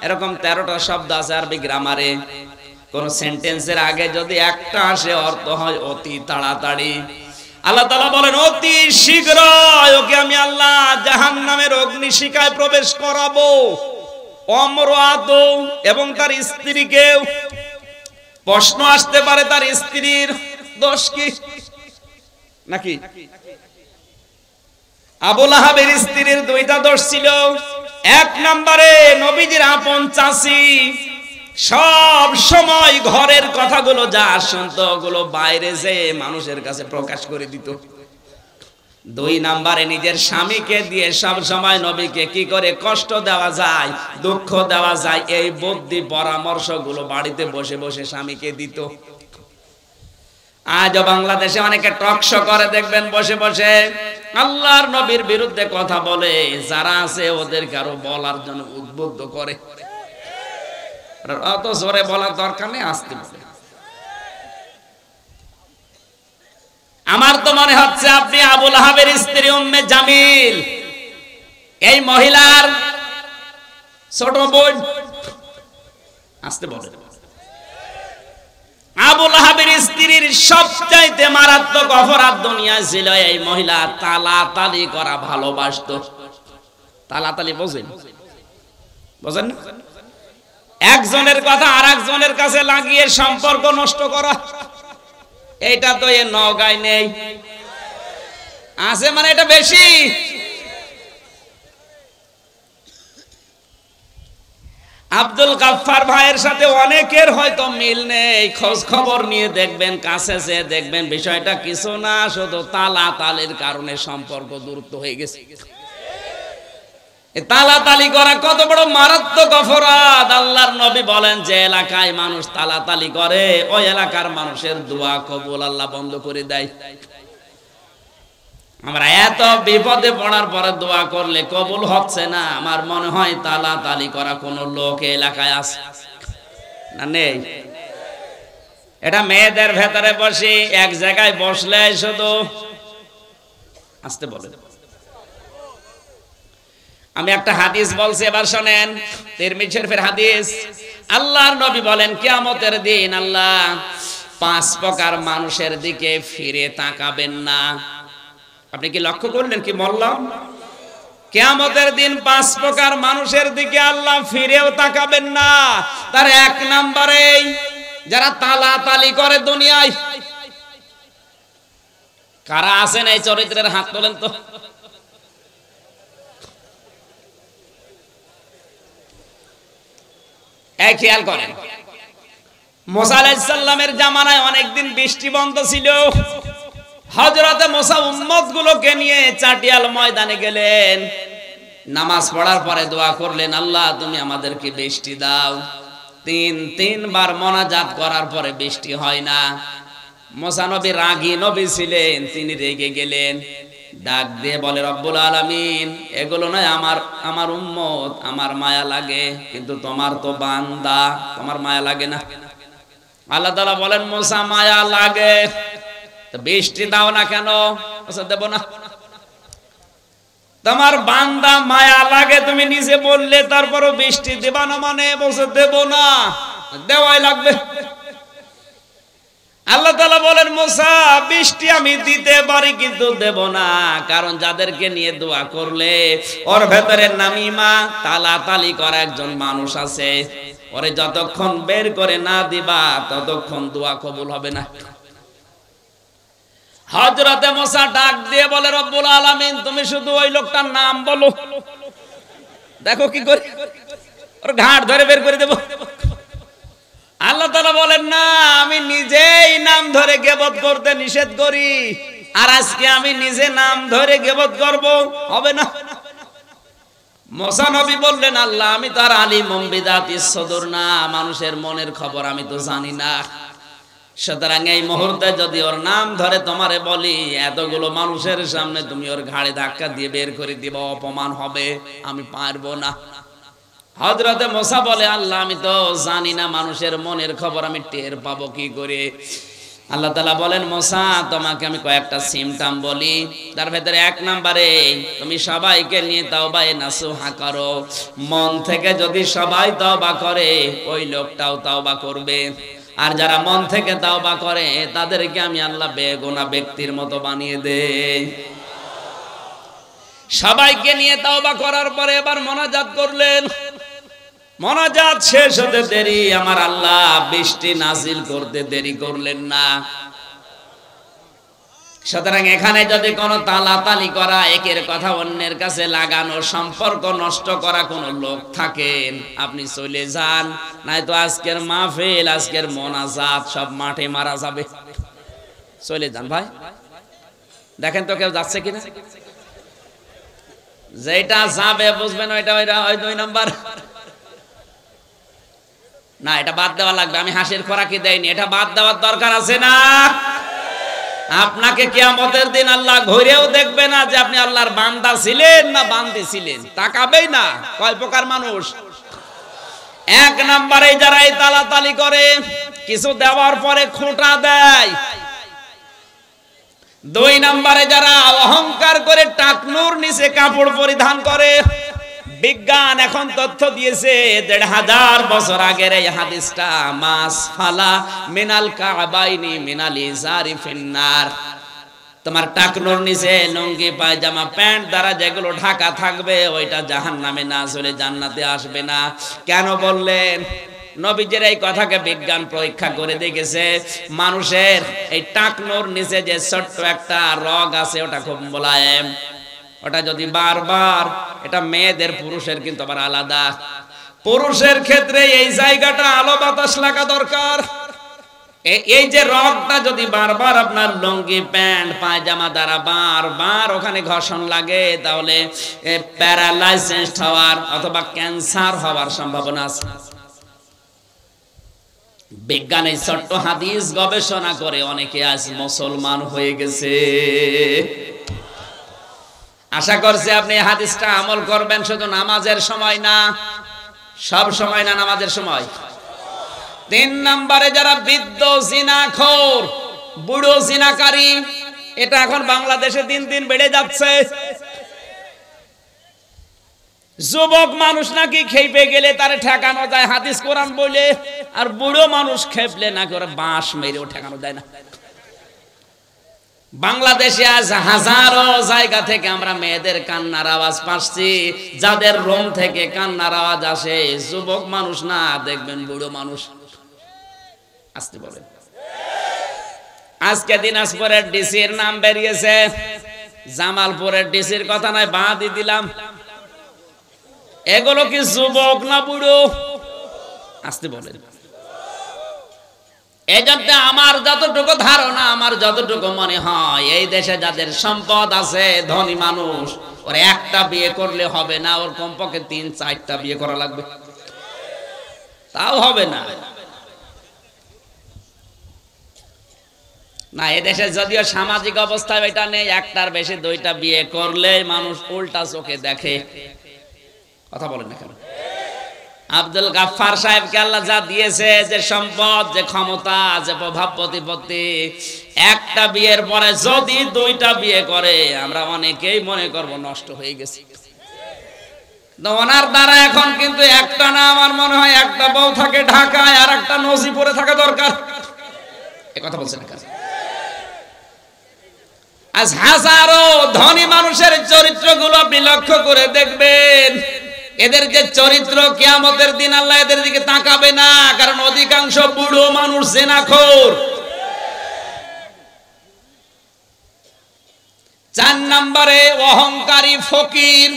এরকম 13টা শব্দ আছে আরবি গ্রামারে। কোন সেন্টেন্সের আগে যদি একটা আসে অর্থ হয় অতি তাড়াতাড়ি। আল্লাহ তাআলা বলেন অতি শীঘ্র ওকে আমি আল্লাহ জাহান্নামের অগ্নিশিখায় প্রবেশ করাবো। অমরাত এবং তার স্ত্রীকে। প্রশ্ন আসতে পারে তার স্ত্রীর দোষ কি নাকি? আবু লাহাবের স্ত্রীর দুইটা দোষ ছিল। এক নম্বরে নবীজির আপন চাচী সব সময় ঘরের কথাগুলো যা শুনতো ওগুলো বাইরে যে মানুষের কাছে প্রকাশ করে দিত। দুই নম্বরে নিজের স্বামীকে দিয়ে সব সময় নবীকে কি করে কষ্ট দেওয়া যায়, দুঃখ দেওয়া যায়, এই বুদ্ধি পরামর্শগুলো বাড়িতে বসে বসে স্বামীকে দিত। আজও বাংলাদেশে অনেকে টক শো করে দেখবেন বসে বসে আল্লাহর নবীর বিরুদ্ধে কথা বলে, যারা আছে ওদের কারো বলার জন্য উদ্বুদ্ধ করে। অত জোরে বলার দরকার নেই, আসতে বলে। আমার তো মনে হচ্ছে আপনি আবু লাহাবের স্ত্রী উম্মে জামিল, এই মহিলার ছোট বোন। আসতে বলে। আবু লাহাবের স্ত্রীর সবচাইতে মারাত্মক অপরাধ দুনিয়ায় ছিল এই মহিলা তালাতালি করা ভালোবাসতো। তালাতালি বোঝেন? বোঝেন না? একজনের কথা আর একজনের কাছে লাগিয়ে সম্পর্ক নষ্ট করা। এটা তো এ নওগাঁয় নেই, আছে মানে এটা বেশি। আব্দুল গাফফার ভাইয়ের সাথে অনেকের হয়তো মিল নেই, খোঁজ খবর নিয়ে দেখবেন, কাছে যে দেখবেন বিষয়টা কিছু না, শুধু তালাতালির কারণে সম্পর্ক দূরত্ব হয়ে গেছে। তালাতালি করা কত বড় মারাত্মক অপরাধ। আল্লাহর নবী বলেন যে এলাকায় মানুষ তালাতালি করে ওই এলাকার মানুষের দোয়া কবুল আল্লাহ বন্ধ করে দেয়। আমরা এত বিপদে পড়ার পরে দোয়া করলে কবুল হচ্ছে না, আমার মনে হয় তালাতালি করা কোন লোক এলাকায় আছে না? নেই। এটা মেয়েদের ভেতরে বসে এক জায়গায় বসলে শুধু আসতে বলে। আমি একটা হাদিস বলছি, এবার শোনেন, তিরমিজি শরীফের হাদিস। আল্লাহর নবী বলেন কিয়ামতের দিন আল্লাহ 5 প্রকার মানুষের দিকে ফিরে তাকাবেন না। আপনি কি লক্ষ্য করলেন কি বললাম? কিয়ামতের দিন 5 প্রকার মানুষের দিকে আল্লাহ ফিরেও তাকাবেন না। তার 1 নম্বরে যারা তালাতালি করে দুনিয়ায়। কারা আছেন এই চরিত্রের হাত তোলেন তো। এই খেয়াল করেন, মুসা আলাইহিস সালামের জামানায় অনেকদিন বৃষ্টি বন্ধ ছিল। হযরতে মুসা উম্মতগুলোকে নিয়ে চাটিয়াল ময়দানে গেলেন। নামাজ পড়ার পরে দোয়া করলেন, আল্লাহ তুমি আমাদেরকে বৃষ্টি দাও। 3 বার মোনাজাত করার পরে বৃষ্টি হয় না। মুসা নবী রাগী নবী ছিলেন, তিনি রেগে গেলেন। ডাক দিয়ে বলে, রব্বুল আলামিন, এগুলো নয় আমার উম্মত, আমার মায়া লাগে, কিন্তু তোমার তো বান্দা, তোমার মায়া লাগে না। আল্লাহ তাআলা বলেন, মুসা মায়া লাগে তো বৃষ্টি দাও না কেন? দেব না। তোমার বান্দা মায়া লাগে তুমি নিজে বললে, তারপরও বৃষ্টি দেবা না মানে? বলছে দেব না, দেওয়াই লাগবে। আল্লাহ তাআলা বলেন, মুসা বৃষ্টি আমি দিতে পারি কিন্তু দেব না, কারণ যাদেরকে নিয়ে দোয়া করলে ওর ভেতরে নামিমা তালাতালি করা একজন মানুষ আছে, ওরে যতক্ষণ বের করে না দিবা ততক্ষণ দোয়া কবুল হবে না। হযরতে মুসা ডাক দিয়ে বলে, রব্বুল আলামিন তুমি শুধু ওই লোকটার নাম বলো, দেখো কি করে ওর ঘাট ধরে বের করে দেব। আল্লাহ তাআলা বলেন, না, আমি নিজেই নাম ধরে গীবত করতে নিষেধ করি, আর আজকে আমি নিজে নাম ধরে গীবত করব, হবে না। মুসা নবী বললেন, আল্লাহ আমি তো আর আলিমুম বিযাতিস সুদূর না, মানুষের মনের খবর আমি তো জানি না। সুতরাং এই মুহূর্তে যদি ওর নাম ধরে তোমারে বলি, এতগুলো মানুষের সামনে তুমি ওর ঘাড়ে ধাক্কা দিয়ে বের করে দিবা, অপমান হবে, আমি পারবো না। হযরতে মুসা বলে, আল্লাহ আমি তো জানি না মানুষের মনের খবর, আমি টের পাবো কি করে? আল্লাহ তাআলা বলেন, মুসা তোমাকে আমি কয়েকটা সিমটাম বলি, তার ভেতরে 1 নম্বরে তুমি সবাইকে নিয়ে তাওবায়ে নাসুহা করো। মন থেকে যদি সবাই তওবা করে, ওই লোকটাও তওবা করবে। আর যারা মন থেকে তওবা করে, তাদেরকে আমি আল্লাহ বেগুনাহ ব্যক্তির মতো বানিয়ে দেই। সবাইকে নিয়ে তওবা করার পরে এবার মোনাজাত করলেন। মোনাজাত শেষ হতে দেরি, আমার আল্লাহ বৃষ্টি নাজিল করতে দেরি করলেন না। সুতরাং এখানে যদি কোনো তালাতালি করা, একের কথা অন্যের কাছে লাগানো, সম্পর্ক নষ্ট করা কোনো লোক থাকেন, আপনি চলে যান, নয়তো আজকের মাহফিল, আজকের মোনাজাত সব মাঠে মারা যাবে। চলে যান ভাই। দেখেন তো কেউ যাচ্ছে কিনা। যেটা যাবে বুঝবেন ওইটা ওই 2 নাম্বার না, এটা বাদ দেওয়া লাগবে। আমি হাসির খোরাকি দেইনি, এটা বাদ দেওয়ার দরকার আছে না? আপনাকে কিয়ামতের দিন আল্লাহ ঘুরেও দেখবে না যে আপনি আল্লাহর বান্দা ছিলেন না বান্দী ছিলেন, তাকাবেই না। কয় প্রকার মানুষ? 1 নম্বরে যারা এই তালাতালি করে, কিছু দেওয়ার পরে খোঁটা দেয়। 2 নম্বরে যারা অহংকার করে টাকনুর নিচে কাপড় পরিধান করে। বিজ্ঞান এখন তথ্য দিয়েছে 1500 বছর আগের এই হাদিসটা, মাস ফালা মিনাল কাবাইনি মিনাল ইজারি ফিন্নার। তোমার টাকনুর নিচে লুঙ্গি পায়জামা প্যান্ট দ্বারা যেগুলো ঢাকা থাকবে, ওইটা জাহান্নামে না চলে জান্নাতে আসবে না। কেন বললেন? নবীজির এই কথাকে বিজ্ঞান পরীক্ষা করে দেখেছে, মানুষের এই টাকনুর নিচে যে ছোট্ট একটা রগ আছে, ওটা খুব মোলায়েম। ওটা যদি বারবার, এটা মেয়েদের পুরুষের কিন্তু আবার আলাদা। পুরুষের ক্ষেত্রে এই জায়গাটা আলো বাতাস লাগা দরকার। এই যে রগটা যদি বারবার আপনার লুঙ্গি প্যান্ট পায়জামা দ্বারা বারবার ওখানে ঘর্ষণ লাগে, তাহলে প্যারালাইসিস হওয়ার অথবা ক্যান্সার হওয়ার সম্ভাবনা আছে। বিজ্ঞান এই ছোট্ট হাদিস গবেষণা করে অনেকে আজ মুসলমান হয়ে গেছে। আশা করছি আপনি এই হাদিসটা আমল করবেন, শুধু নামাজের সময় না, সব সময় না, নামাজের সময়। 3 নম্বরে যারা বৃদ্ধ জিনাখোর, বুড়ো জিনাকারী, এটা এখন বাংলাদেশে দিন দিন বেড়ে যাচ্ছে। যুবক মানুষ নাকি খেপে গেলে তারে ঠেকানো যায় হাদিস কোরআন বলে, আর বুড়ো মানুষ খেপলে নাকি ওরা বাঁশ মেরেও ঠেকানো যায় না। বাংলাদেশে আজ হাজারো জায়গা থেকে আমরা মেয়েদের কান্নার আওয়াজ পাচ্ছি। যাদের রুম থেকে কান্নার আওয়াজ আসে যুবক মানুষ না, দেখবেন বুড়ো মানুষ। আসতে বলেন। আজকে দিনাজপুরের ডিসির নাম বেরিয়েছে, জামালপুরের ডিসির কথা নয়, বাদই দিলাম। এগুলো কি যুবক না বুড়ো? আসতে বলেন। এই জন্য আমার যতটুকু ধারণা, আমার যতটুকু মনে হয়, এই দেশে যাদের সম্পদ আছে, ধনী মানুষ, ওর একটা বিয়ে করলে হবে না, ওর কমপক্ষে 3-4টা বিয়ে করা লাগবে, তাও হবে না। না, এদেশে যদিও সামাজিক অবস্থা এটা নেই, একটার বেশি 2টা বিয়ে করলে মানুষ উল্টা চোখে দেখে। কথা বলেন না কেন? আব্দুল গাফফার সাহেবকে আল্লাহ যা দিয়েছে, যে সম্পদ, যে ক্ষমতা, যে প্রভাব প্রতিপত্তি, একটা বিয়ের পরে যদি 2টা বিয়ে করে, আমরা অনেকেই মনে করব নষ্ট হয়ে গেছে। ওনার দ্বারা এখন কিন্তু একটা না, আমার মনে হয় একটা বউ থাকে ঢাকায় আর একটা নজিপুরে থাকা দরকার। এ কথা বলছেন না? আজ হাজারো ধনী মানুষের চরিত্রগুলো আপনি লক্ষ্য করে দেখবেন, এদের যে চরিত্র, কিয়ামতের দিন আল্লাহ এদের দিকে তাকাবে না, কারণ অধিকাংশ বুড়ো মানুষ জিনাখোর। 4 নম্বরে অহংকারী ফকির।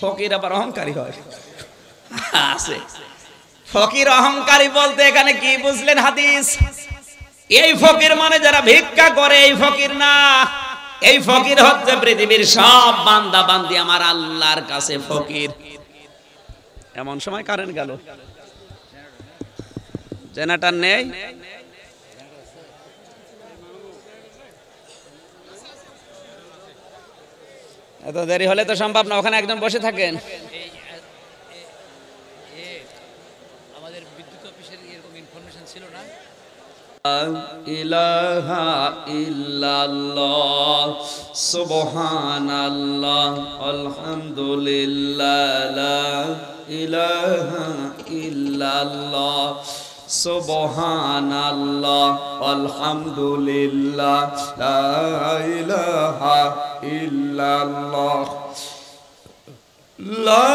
ফকির আবার অহংকারী হয়? আছে। ফকির অহংকারী বলতে এখানে কি বুঝলেন হাদিস? এই ফকির মানে যারা ভিক্ষা করে, এই ফকির না। এই ফকির হচ্ছে পৃথিবীর সব বান্দা বান্দি আমার আল্লাহর কাছে ফকির। এমন সময় কারেন্ট গেল, জেনারেটর নেই, এত দেরি হলে তো সম্ভব না, ওখানে একজন বসে থাকেন। আমাদের বিদ্যুৎ অফিসের এরকম ইনফরমেশন ছিল না। ইলাহা ইল্লাল্লাহ সুবহানাল্লাহ আলহামদুলিল্লাহ লা ইলাহা ইল্লাল্লাহ সুবহানাল্লাহ আলহামদুলিল্লাহ লা ইলাহা ইল্লাল্লাহ লা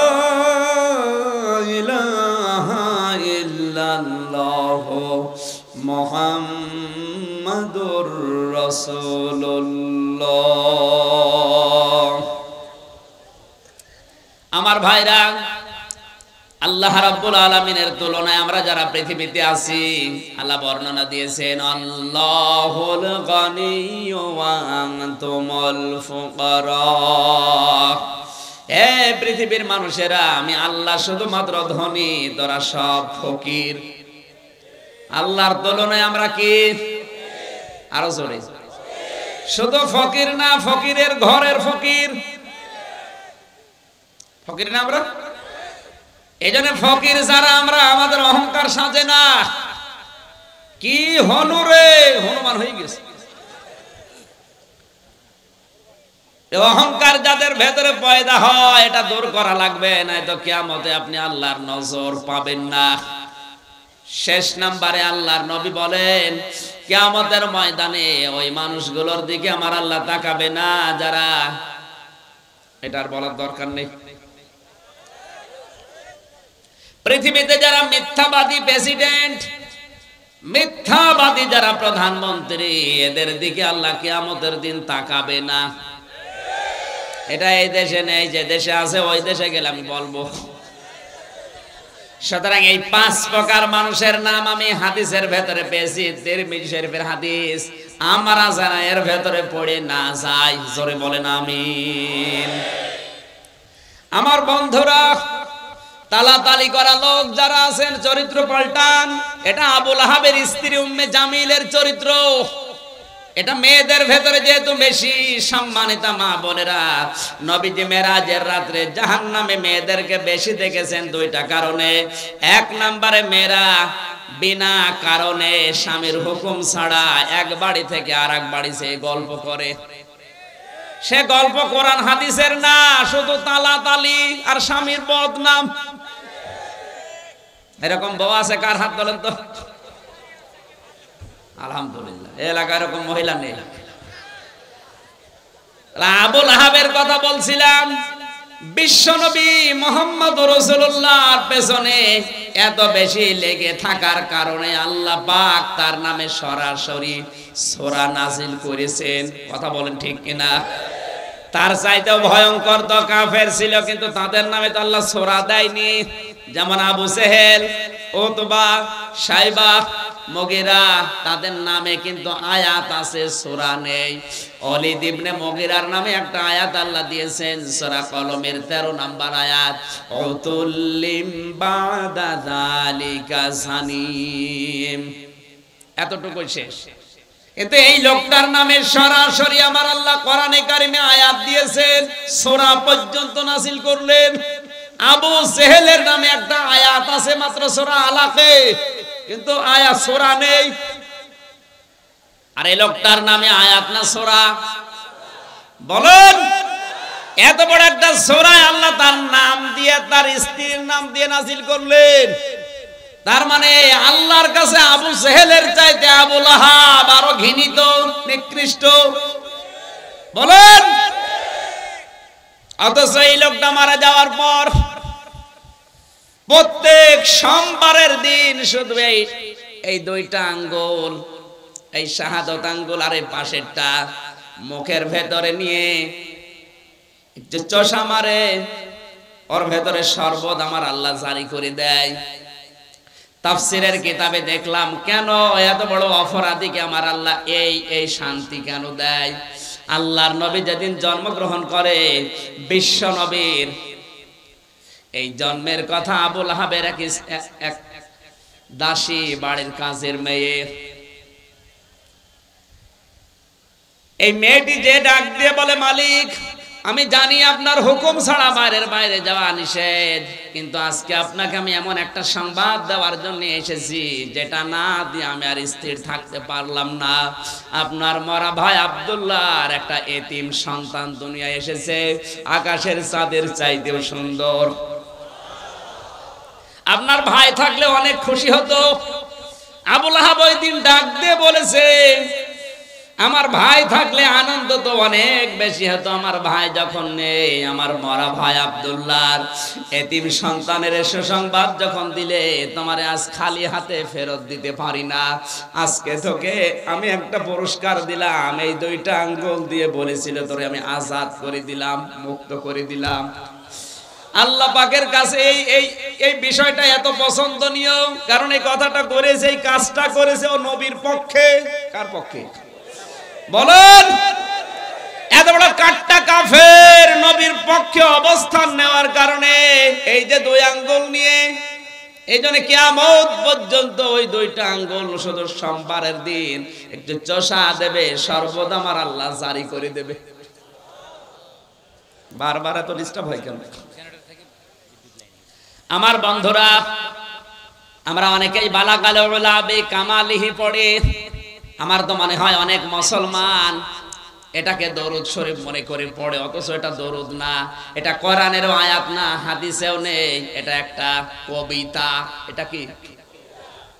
ইলাহা ইল্লাল্লাহ মুহাম্মাদুর রাসূলুল্লাহ। আমার ভাইরা, আল্লাহ রাব্বুল আলামিনের তুলনায় আমরা যারা পৃথিবীতে আছি, আল্লাহ বর্ণনা দিয়েছেন আল্লাহুল গানিয়্যু ওয়া আনতুমুল ফুকারা। হে পৃথিবীর মানুষেরা, আমি আল্লাহ শুধুমাত্র ধনী, তোরা সব ফকির। আল্লাহর তুলনায় আমরা কি? আরো জোরে। শুধু ফকির না, ফকিরের ঘরের ফকির। ফকির না আমরা? এই জন্য ফকির যারা আমরা, আমাদের অহংকার সাজে না। কি হনু রে, হনুমান হয়ে গেছে। অহংকার যাদের ভেতরে পয়দা হয়, এটা দূর করা লাগবে, নয়তো কিয়ামতে আপনি আল্লাহর নজর পাবেন না। শেষ নাম্বারে আল্লাহর নবী বলেন, কিয়ামতের ময়দানে ওই মানুষগুলোর দিকে আমার আল্লাহ তাকাবে না যারা, এটার বলার দরকার নেই, পৃথিবীতে যারা মিথ্যাবাদী প্রেসিডেন্ট, মিথ্যাবাদী যারা প্রধানমন্ত্রী, এদের দিকে আল্লাহ কিয়ামতের দিন তাকাবে না। এটা এই দেশে নেই, যে দেশে আছে ওই দেশে গেলে আমি বলবো। সুতরাং এই 5 প্রকার মানুষের নাম আমি হাদিসের ভেতরে পেয়েছি, তিরমিজি শরীফের হাদিস। আমরা যারা এর ভেতরে পড়ে না যাই, জোরে বলেন আমিন। আমার বন্ধুরা, তালাতালি করা লোক যারা আছেন, চরিত্র পাল্টান। এটা আবুল আহাবের স্ত্রী উম্মে জামিলের চরিত্র। এটা মেয়েদের ভেতরে যেহেতু বেশি সম্মানিতা মা বোনেরা, নবীজি মেরাজের রাত্রে জাহান্নামে মেয়েদেরকে বেশি দেখেছেন 2টা কারণে। 1 নম্বরে, মেয়েরা বিনা কারণে স্বামীর হুকুম ছাড়া এক বাড়ি থেকে আরেক বাড়ি সে গল্প করে। সে গল্প কোরআন হাদিসের না, শুধু তালাতালি আর স্বামীর বদনাম। এরকম বউ আছে কার? হাত তোলেন তো। আলহামদুলিল্লাহ, এলাকায় এরকম মহিলা নেই। আবুল আহাবের কথা বলছিলাম। বিশ্বনবী মুহাম্মদ রাসূলুল্লাহর পেছনে এত বেশি লেগে থাকার কারণে আল্লাহ পাক তার নামে সরাসরি সূরা নাজিল করেছেন। কথা বলেন ঠিক কিনা? তার চাইতেও ভয়ঙ্কর তো কাফের ছিল, কিন্তু তাদের নামে তো আল্লাহ সূরা দেয়নি। যেমন আবু জেহেল, উতবা, শাইবা, মুগীরা, তাদের নামে কিন্তু আয়াত আছে, সূরা নেই। ওলীদ ইবনে মুগীরার নামে একটা আয়াত আল্লাহ দিয়েছেন, সূরা কলমের 13 নম্বর আয়াত, উতুল্লিম বাদা যালিকা জানিম। এতটুকুই শেষ। কিন্তু এই লোকটার নামে সরাসরি আমার আল্লাহ কোরআনে কারিমে আয়াত দিয়েছেন, সূরা পর্যন্ত নাযিল করলেন। আবু জেহেলের নামে একটা আয়াত আছে মাত্র সূরা আলাকে, কিন্তু আয়াত সূরা নেই। আর এই লোকটার নামে আয়াত না সূরা? বলেন, এত বড় একটা সূরা আল্লাহ তার নাম দিয়ে, তার স্ত্রীর নাম দিয়ে নাযিল করলেন। তার মানে আল্লাহর কাছে আবু জেহেলের চাইতে আবু লাহাব আরো ঘৃণিত, নিকৃষ্ট। বলেন, অথচ এই লোকটা মারা যাওয়ার পর প্রত্যেক সোমবারের দিন শুধু এই 2টা আঙ্গুল, এই শাহাদত আঙ্গুল আর এই পাশেরটা মুখের ভেতরে নিয়ে যে চশা মারে, ওর ভেতরে শরবত আমার আল্লাহ জারি করে দেয়। তাফসীরের কিতাবে দেখলাম, কেন এত বড় অপরাধীকে আমার আল্লাহ এই শান্তি কেন দেয়? আল্লাহর নবী যেদিন জন্মগ্রহণ করে, বিশ্ব নবীর এই জন্মের কথা আবু লাহাবের এক দাসী বাড়ির কাজের মেয়ে, এই মেয়েটি যে ডাক দিয়ে বলে, মালিক আমি জানি আপনার হুকুম ছাড়া বাইরে যাওয়া নিষেধ, কিন্তু আজকে আপনাকে আমি এমন একটা সংবাদ দেওয়ার জন্য এসেছি যেটা না দিয়ে আমি আর স্থির থাকতে পারলাম না। আপনার মরা ভাই আব্দুল্লাহর একটা এতিম সন্তান দুনিয়ায় এসেছে, আকাশের চাঁদের চাইতেও সুন্দর। আপনার ভাই থাকলে অনেক খুশি হতো। আবু লাহাব ওই দিন ডাক দিয়ে বলেছে, আমার ভাই থাকলে আনন্দ তো অনেক বেশি হতো। আমার ভাই যখন নেই, আমার মরা ভাই আব্দুল্লাহর এতিম সন্তানের সুসংবাদ যখন দিলে, তোমারে আজ খালি হাতে ফেরত দিতে পারি না। আজকে তোকে আমি একটা পুরস্কার দিলাম, এই 2টা আঙ্গুল দিয়ে বলেছিল তোরে আমি আজাদ করে দিলাম, মুক্ত করে দিলাম। আল্লাহ পাকের কাছে এই বিষয়টা এত পছন্দনীয়, কারণ এই কথাটা করেছে, এই কাজটা করেছে ও নবীর পক্ষে। কার পক্ষে বলেন? এত বড় কাট্টা কাফের নবীর পক্ষে অবস্থান নেওয়ার কারণে এই যে 2 আঙ্গুল নিয়ে, এই জন্য কিয়ামত পর্যন্ত ওই 2টা আঙ্গুল শুধু সোমবারের দিন একটু চষা দেবে, সর্বদা আমার আল্লাহ জারি করে দেবে। বারবার এত ডিস্টার্ব হয় কেন? আমার বন্ধুরা, আমরা অনেকেই বালাগাল উলাবি কামালিহি পড়ে। আমার তো মনে হয় অনেক মুসলমান এটাকে দরুদ শরীফ মনে করে পড়ে, অথচ এটা দরুদ না, এটা কোরআনেরও আয়াত না, হাদিসেও নেই, এটা একটা কবিতা। এটা কি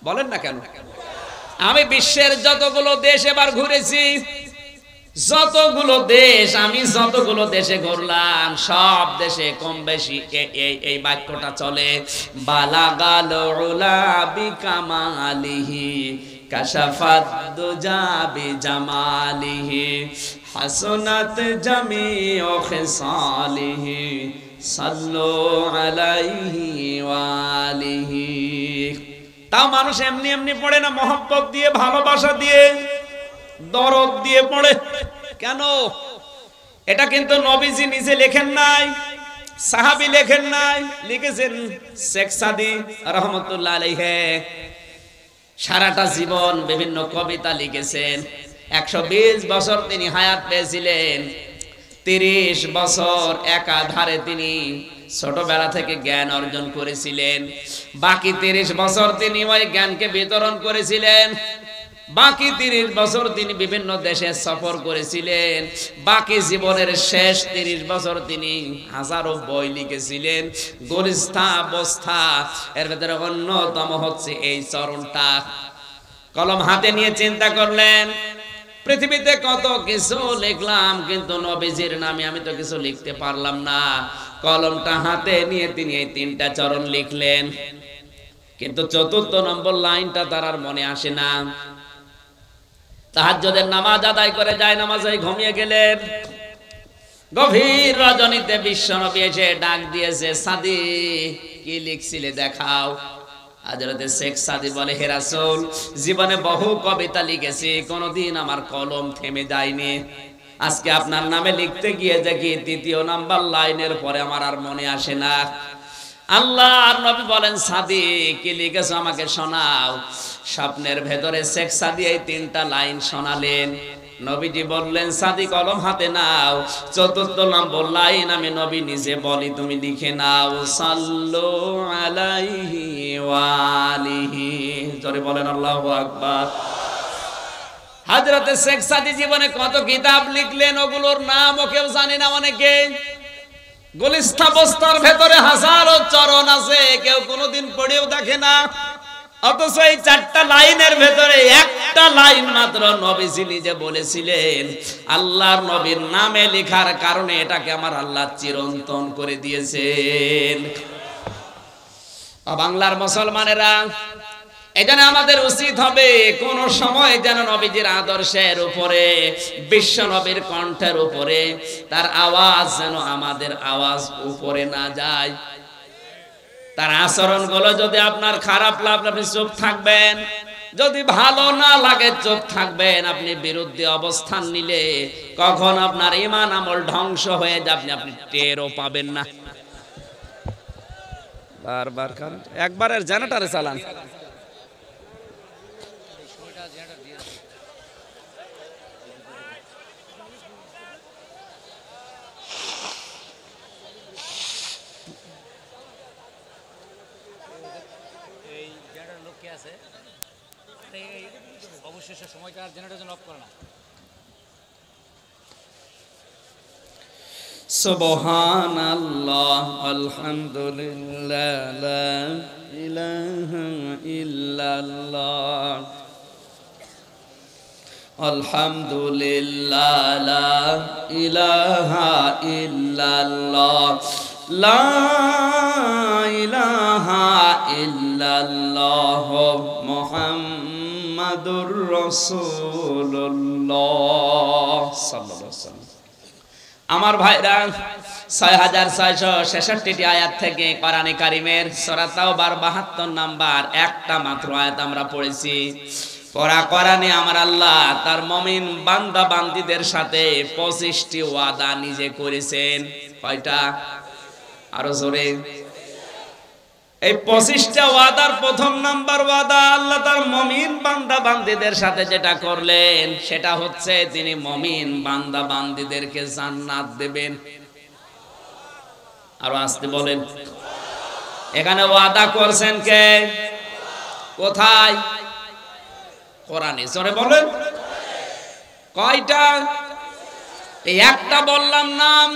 বলেন না কেন? আমি বিশ্বের যতগুলো দেশ এবার ঘুরেছি, আমি যতগুলো দেশে ঘুরলাম, সব দেশে কম বেশি এই বাক্যটা চলে, বালাগাল উলা বিকামালিহি কাশাফাত দুজা বিজামালিহি হাসনাত জামিউ খিসালিহি সাল্লু আলাইহি ওয়া আলিহি। তাও মানুষ এমনি এমনি পড়ে না, মহব্বত দিয়ে, ভালোবাসা দিয়ে, দরদ দিয়ে পড়ে। কেন? এটা কিন্তু নবীজি নিজে লেখেন নাই, সাহাবী লেখেন নাই, লিখেছেন শেখ সাদি রহমতুল্লাহ আলাইহি। সারাটা জীবন বিভিন্ন কবিতা লিখেছেন। 120 বছর তিনি হায়াত পেয়েছিলেন। 30 বছর একাধারে তিনি ছোটবেলা থেকে জ্ঞান অর্জন করেছিলেন। বাকি 30 বছর তিনি ওই জ্ঞানকে বিতরণ করেছিলেন। বাকি 30 বছর তিনি বিভিন্ন দেশে সফর করেছিলেন। বাকি জীবনের শেষ 30 বছর তিনি হাজারো বই লিখেছিলেন। গরিষ্ঠা অবস্থা, এর ভেতরে অন্যতম হচ্ছে এই চরণটা। কলম হাতে নিয়ে চিন্তা করলেন, পৃথিবীতে কত কিছু লিখলাম, কিন্তু নবীজির নামে আমি তো কিছু লিখতে পারলাম না। কলমটা হাতে নিয়ে তিনি এই 3টা চরণ লিখলেন, কিন্তু 4র্থ নম্বর লাইনটা তার আর মনে আসে না। তাহাজ্জুদের নামাজ আদায় করে যায় নামাজে ঘুমিয়ে গেলেন। গভীর রজনীতে বিশ্বনবী এসে ডাক দিয়েছে, সাদি কি লিখছিলে দেখাও। হযরতে শেখ সাদি বলে, হে রাসূল, জীবনে বহু কবিতা লিখেছি, কোনোদিন আমার কলম থেমে যায়নি। আজকে আপনার নামে লিখতে গিয়ে দেখি 3য় নাম্বার লাইনের পরে আমার আর মনে আসে না। আল্লাহর নবী বলেন, সাদি কি লিখেছো আমাকে শোনাও। স্বপ্নের ভেতরে শেখ সাদি এই 3টা লাইন শোনালেন। নবীজি বললেন, সাদি কলম হাতে নাও, 4র্থ নম্বর লাইন আমি নবী নিজে বলি, তুমি লিখে নাও, সাল্লু আলাইহি ওয়া আলিহি। জোরে বলেন আল্লাহু আকবার। হযরতে শেখ সাদি জীবনে কত কিতাব লিখলেন, ওগুলোর নামও কেউ জানে না অনেকে। গুলিস্তা বস্তার ভেতরে হাজারো চরণ আছে, কেউ কোনোদিন পড়েও দেখে না। অথচ এই 4টা লাইনের ভেতরে একটা লাইন মাত্র নবীজি নিজে বলেছিলেন। আল্লাহর নবীর নামে লেখার কারণে এটাকে আমার আল্লাহ চিরন্তন করে দিয়েছেন। বাংলার মুসলমানেরা, এজন্য আমাদের উচিত হবে কোন সময় যেন নবীজির আদর্শের উপরে, বিশ্ব নবীর কণ্ঠের উপরে তার আওয়াজ যেন আমাদের আওয়াজ উপরে না যায়। তার আচরণগুলো যদি আপনার খারাপ লাগলে আপনি চুপ থাকবেন, যদি ভালো না লাগে চুপ থাকবেন। আপনি বিরুদ্ধে অবস্থান নিলে কখন আপনার ঈমান আমল ধ্বংস হয়ে যাবে আপনি টেরও পাবেন না। বারবার কারণ একবারের জেনারেটরে চালান। অবশ্যই সময়টা জেনারেটর জন্য অফ করে না। সুবহানাল্লাহ আলহামদুলিল্লাহ লা ইলাহা ইল্লাল্লাহ আলহামদুলিল্লাহ লা ইলাহা ইল্লাল্লাহ লা ইলাহা ইল্লাল্লাহ মুহাম্মাদুর রাসূলুল্লাহ সাল্লাল্লাহু আলাইহি ওয়াসাল্লাম। আমার ভাইরা 6666টি আয়াত থেকে কোরআনে কারীমের সূরা তাওবার 72 নাম্বার একটা মাত্র আয়াত আমরা পড়েছি। পড়া কোরআনে আমার আল্লাহ তার মুমিন বান্দা বান্দীদের সাথে 25টি ওয়াদা নিজে করেছেন। কয়টা? আরো জোরে। এই 25টা ওয়াদার প্রথম নাম্বার ওয়াদা আল্লাহ তার মুমিন বান্দা বান্দীদের সাথে যেটা করলেন সেটা হচ্ছে তিনি মুমিন বান্দা বান্দীদেরকে জান্নাত দেবেন। আরো আসতে বলেন। এখানে ওয়াদা করছেন কে? কোথায়? কোরআনে। জোরে বলেন। কয়টা? এই একটা বললাম নাম।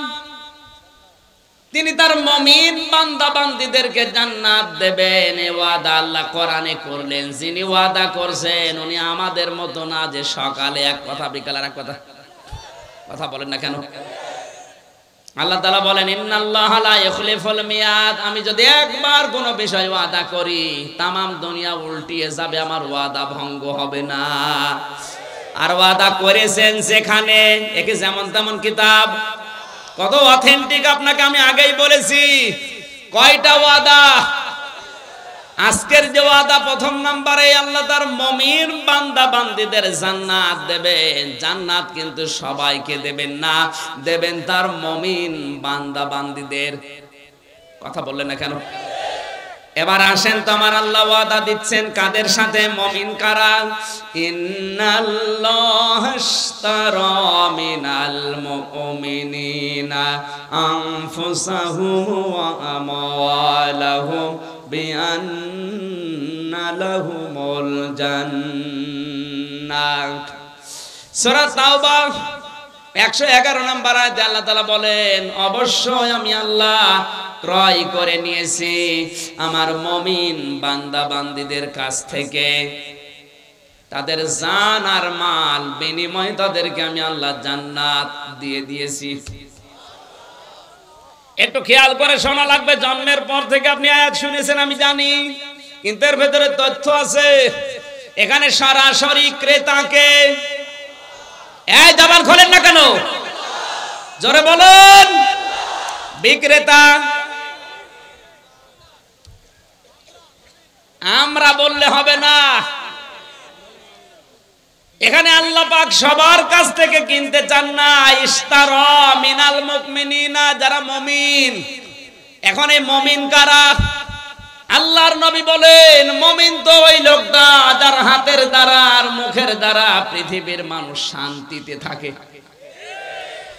তিনি তার মুমিন বান্দা বান্দীদেরকে জান্নাত দেবেন এই ওয়াদা আল্লাহ কোরআনে করলেন। যিনি ওয়াদা করছেন উনি আমাদের মতো না যে সকালে এক কথা বিকালে এক কথা। কথা বলেন না কেন? আল্লাহ তাআলা বলেন ইন্নাল্লাহা লা ইখলিফুল মিয়াদ। আমি যদি একবার কোনো বিষয় ওয়াদা করি তামাম দুনিয়া উল্টিয়ে যাবে, আমার ওয়াদা ভঙ্গ হবে না। আর ওয়াদা করেছেন যেখানে একে যেমন তেমন কিতাব কত অথেন্টিক আপনাকে আমি আগেই বলেছি। কয়টা ওয়াদা? আজকের যে ওয়াদা প্রথম নম্বরে আল্লাহ তার মুমিন বান্দা বান্দীদের জান্নাত দেবেন। জান্নাত কিন্তু সবাইকে দেবেন না, দেবেন তার মুমিন বান্দা বান্দীদের। কথা বললেন না কেন? এবার আসেন তো আমার আল্লাহ ওয়াদা দিচ্ছেন কাদের সাথে? মুমিন কারা? ইন্নাল্লাহা আশতারা মিনাল মুমিনিনা আনফুসাহুম ওয়া আমওয়ালাহুম বিআন্না লাহুমুল জান্নাহ। সূরা তাওবা 111 নম্বর আয়াতে আল্লাহ তাআলা বলেন অবশ্যই আমি আল্লাহ ক্রয় করে নিয়েছি আমার মুমিন বান্দা বান্দীদের কাছ থেকে তাদের জান আর মাল বিনিময়ে তাদেরকে আমি আল্লাহ জান্নাত দিয়ে দিয়েছি। একটু খেয়াল করে শোনা লাগবে। জন্মের পর থেকে আপনি আয়াত শুনেছেন আমি জানি, কিন্তু এর ভেতরে তথ্য আছে। এখানে সরাসরি ক্রেতাকে এই জবান খোলেন না কেন? জোরে বলুন। বিক্রেতা আমরা বললে হবে না। এখানে আল্লাহ পাক সবার কাছ থেকে কিনতে চান না। ইশতারা মিনাল মুমিনিনা, যারা মুমিন। এখন এই মুমিন কারা? আল্লাহর নবী বলেন মুমিন তো ওই লোকটা যার হাতের দ্বারা আর মুখের দ্বারা পৃথিবীর মানুষ শান্তিতে থাকে।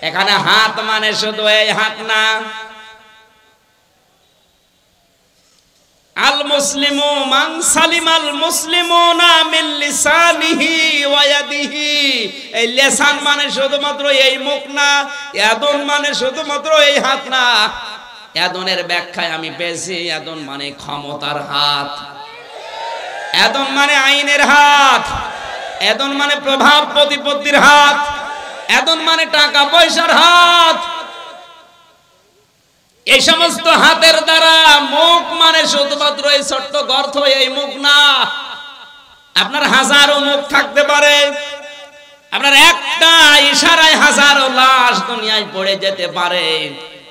এখানে হাত মানে শুধু এই হাত না। আল মুসলিমু মান সালিমাল মুসলিমুনা মিন লিসানিহি ওয়া ইয়াদিহি। এই লিসান মানে শুধুমাত্র এই মুখ না, ইয়াদুন মানে শুধুমাত্র এই হাত না। ইয়াদুনের ব্যাখ্যায় আমি পেয়েছি ইয়াদুন মানে ক্ষমতার হাত, ইয়াদুন মানে আইনের হাত, ইয়াদুন মানে প্রভাব প্রতিপত্তির হাত, ইয়াদুন মানে টাকা পয়সার হাত। এই সমস্ত হাতের দ্বারা মুখ মানে শুধুমাত্র এই ছোট্ট গর্ত এই মুখ না। আপনার হাজারো মুখ থাকতে পারে, আপনার একটা ইশারায় হাজারো লাশ দুনিয়ায় পড়ে যেতে পারে।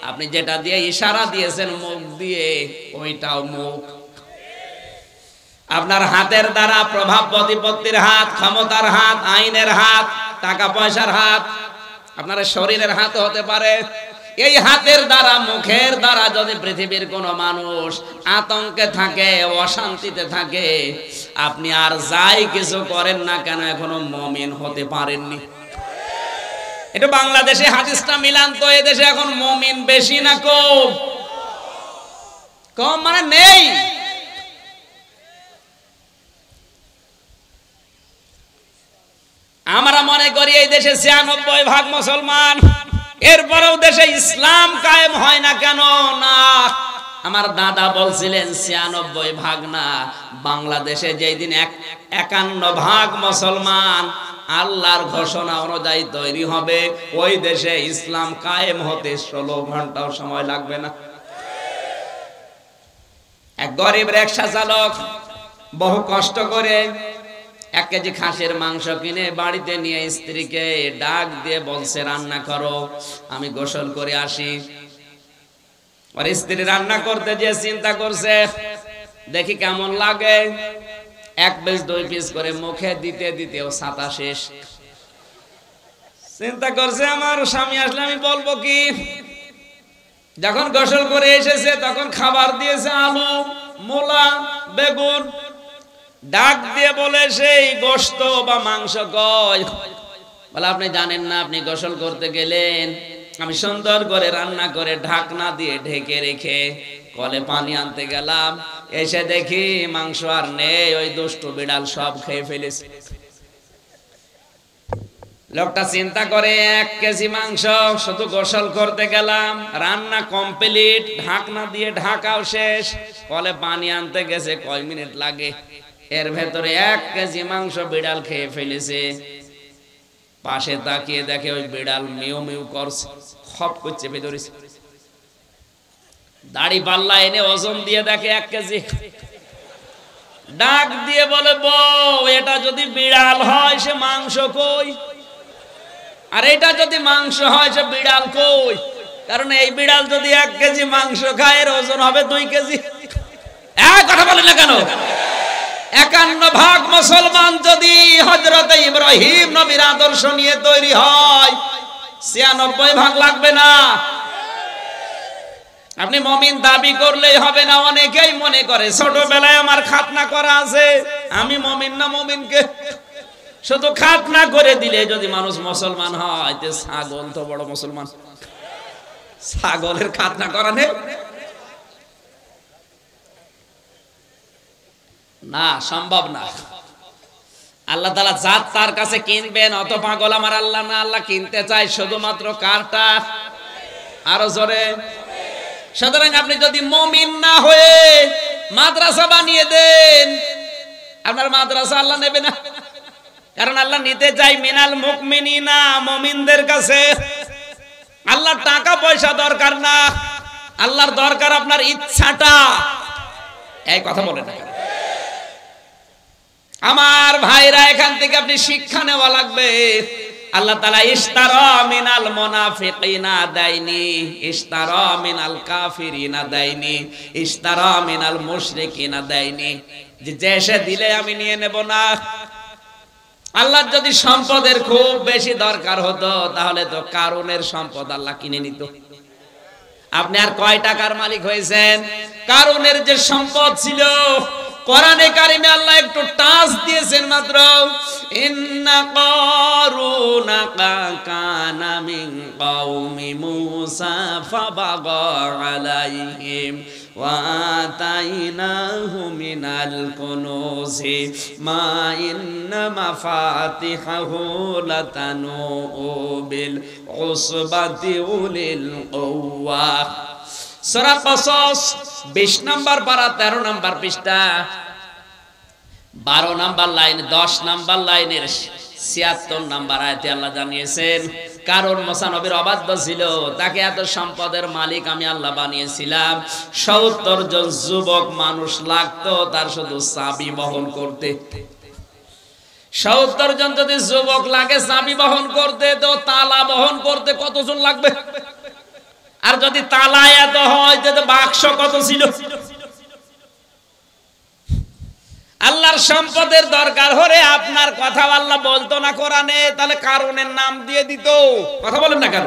আপনি যেটা দিয়ে ইশারা দিয়েছেন মুখ দিয়ে ওইটাও মুখ। আপনার হাতের দ্বারা প্রভাব প্রতিপত্তির হাত, ক্ষমতার হাত, আইনের হাত, টাকা পয়সার হাত, আপনার শরীরের হাত হতে পারে। এই হাতের দ্বারা, মুখের দ্বারা যদি পৃথিবীর কোনো মানুষ আতঙ্কে থাকে, অশান্তিতে থাকে, আপনি আর যাই কিছু করেন না কেন এখনো মুমিন হতে পারেননি। এটা বাংলাদেশে হাদিসটা মিলান তো, এদেশে এখন মুমিন বেশি না কম? কম মানে নেই। আমরা মনে করি এই দেশে 96% মুসলমান, এরপরেও দেশে ইসলাম কায়েম হয় না কেন? না, আমার দাদা বলছিলেন 96% না, বাংলাদেশে যেই দিন 51% মুসলমান আল্লাহর ঘোষণা অনুযায়ী তৈরি হবে, ওই দেশে ইসলাম কায়েম হতে 16 ঘন্টাও সময় লাগবে না। এক গরিব রিকশা চালক বহু কষ্ট করে 1 কেজি খাসির মাংস কিনে বাড়িতে নিয়ে স্ত্রীকে ডাক দিয়ে বলছে রান্না করো, আমি গোসল করে আসি। আর স্ত্রী রান্না করতে যে চিন্তা করছে দেখি কেমন লাগে, 1 পিস 2 পিস করে মুখে দিতে দিতেও ছাতা শেষ। চিন্তা করছে আমার স্বামী আসলে আমি বলবো কি। যখন গোসল করে এসেছে তখন খাবার দিয়েছে আলু, মূলা, বেগুন। ডাক দিয়ে বলে সেই গোশত বা মাংস কই? বলে আপনি জানেন না, আপনি গোসল করতে গেলেন, আমি সুন্দর করে রান্না করে ঢাকনা দিয়ে ঢেকে রেখে কলে পানি আনতে গেলাম, এসে দেখি মাংস আর নেই, ওই দুষ্টু বিড়াল সব খেয়ে ফেলেছে। লোকটা চিন্তা করে 1 কেজি মাংস, শুধু গোসল করতে গেলাম, রান্না কমপ্লিট, ঢাকনা দিয়ে ঢাকাও শেষ, কলে পানি আনতে গেছে কয় মিনিট লাগে, এর ভেতরে 1 কেজি মাংস বিড়াল খেয়ে ফেলেছে। পাশে তাকিয়ে দেখে ওই বিড়াল মিউ মিউ করছে, খপ করছে ভেতরে। দাড়ি পাল্লা এনে ওজন দিয়ে দেখে 1 কেজি। ডাক দিয়ে বলে বউ, এটা যদি বিড়াল হয় সে মাংস কই? আর এটা যদি মাংস হয় সে বিড়াল কই? কারণ এই বিড়াল যদি 1 কেজি মাংস খায় এর ওজন হবে 2 কেজি। কথা বলে না কেন? 51% মুসলমান যদি হযরত ইব্রাহিম নবীর আদর্শ নিয়ে তৈরি হয়, 96% লাগবে না। আপনি মুমিন দাবি করলেই হবে না। অনেকেই মনে করে ছোটবেলায় আমার খাতনা করা আছে, আমি মুমিন না। মুমিনকে শুধু খাতনা করে দিলে যদি মানুষ মুসলমান হয়, তে ছাগল তো বড় মুসলমান। ছাগলের খাতনা করা নেই না, সম্ভব না। আল্লাহ তাআলা জাত তার কাছে কিনবেন, অত পাগল আমার আল্লাহ না। আল্লাহ কিনতে চায় শুধুমাত্র কারটা, আরো জোরে। সুতরাং আপনি যদি মুমিন না হয়ে মাদ্রাসা বানিয়ে দেন, আপনার মাদ্রাসা আল্লাহ নেবে না। কারণ আল্লাহ নিতে চাই মিনাল মুমিনিনা, মুমিনদের কাছে। আল্লাহ টাকা পয়সা দরকার না, আল্লাহর দরকার আপনার ইচ্ছাটা। এই কথা বলে না আমার ভাইরা, এখান থেকে আপনি শিক্ষা নেওয়া লাগবে। আল্লাহ তাআলা ইশতারা মিনাল মুনাফিকিনা দাইনি, ইশতারা মিনাল কাফিরিনা দাইনি, ইশতারা মিনাল মুশরিকিনা দাইনি। যে সে দিলে আমি নিয়ে নেব না। আল্লাহর যদি সম্পদের খুব বেশি দরকার হতো, তাহলে তো কারুনের সম্পদ আল্লাহ কিনে নিত। আপনি আর কয় টাকার মালিক হয়েছেন? কারুনের যে সম্পদ ছিল, কোরআনে কারিমে আল্লাহ একটু টাচ দিয়েছেন মাত্র। ইন্না কারুনা কানা মিন কওমি মূসা ফাবাগা আলাইহিম ওয়া আতাইনাহু মিনাল কুনুজি মা ইন্না মাফাতিহাহু লাতানু বিল উসবাতি উলিল কুওয়া। সূরা কসস 20 নম্বর পারা 13 নম্বর পৃষ্ঠা 12 নম্বর লাইন 10 নম্বর লাইনের 76 নম্বর আয়াতে আল্লাহ জানিয়েছেন, কারণ মুসা নবীর অবাধ্য ছিল, তাকে এত সম্পদের মালিক আমি আল্লাহ বানিয়েছিলাম। 70 জন যুবক মানুষ লাগতো তার শুধু চাবি বহন করতে। 70 জন যদি যুবক লাগে চাবি বহন করতে, তো তালা বহন করতে কতজন লাগবে? আর যদি তালা এত হয়, তো বাক্স কত ছিল? আপনার সম্পদের দরকার হলে আপনার কথা আল্লাহ বলতো না কোরআনে, তাহলে কারণের নাম দিয়ে দিত। কথা বলেন না কেন?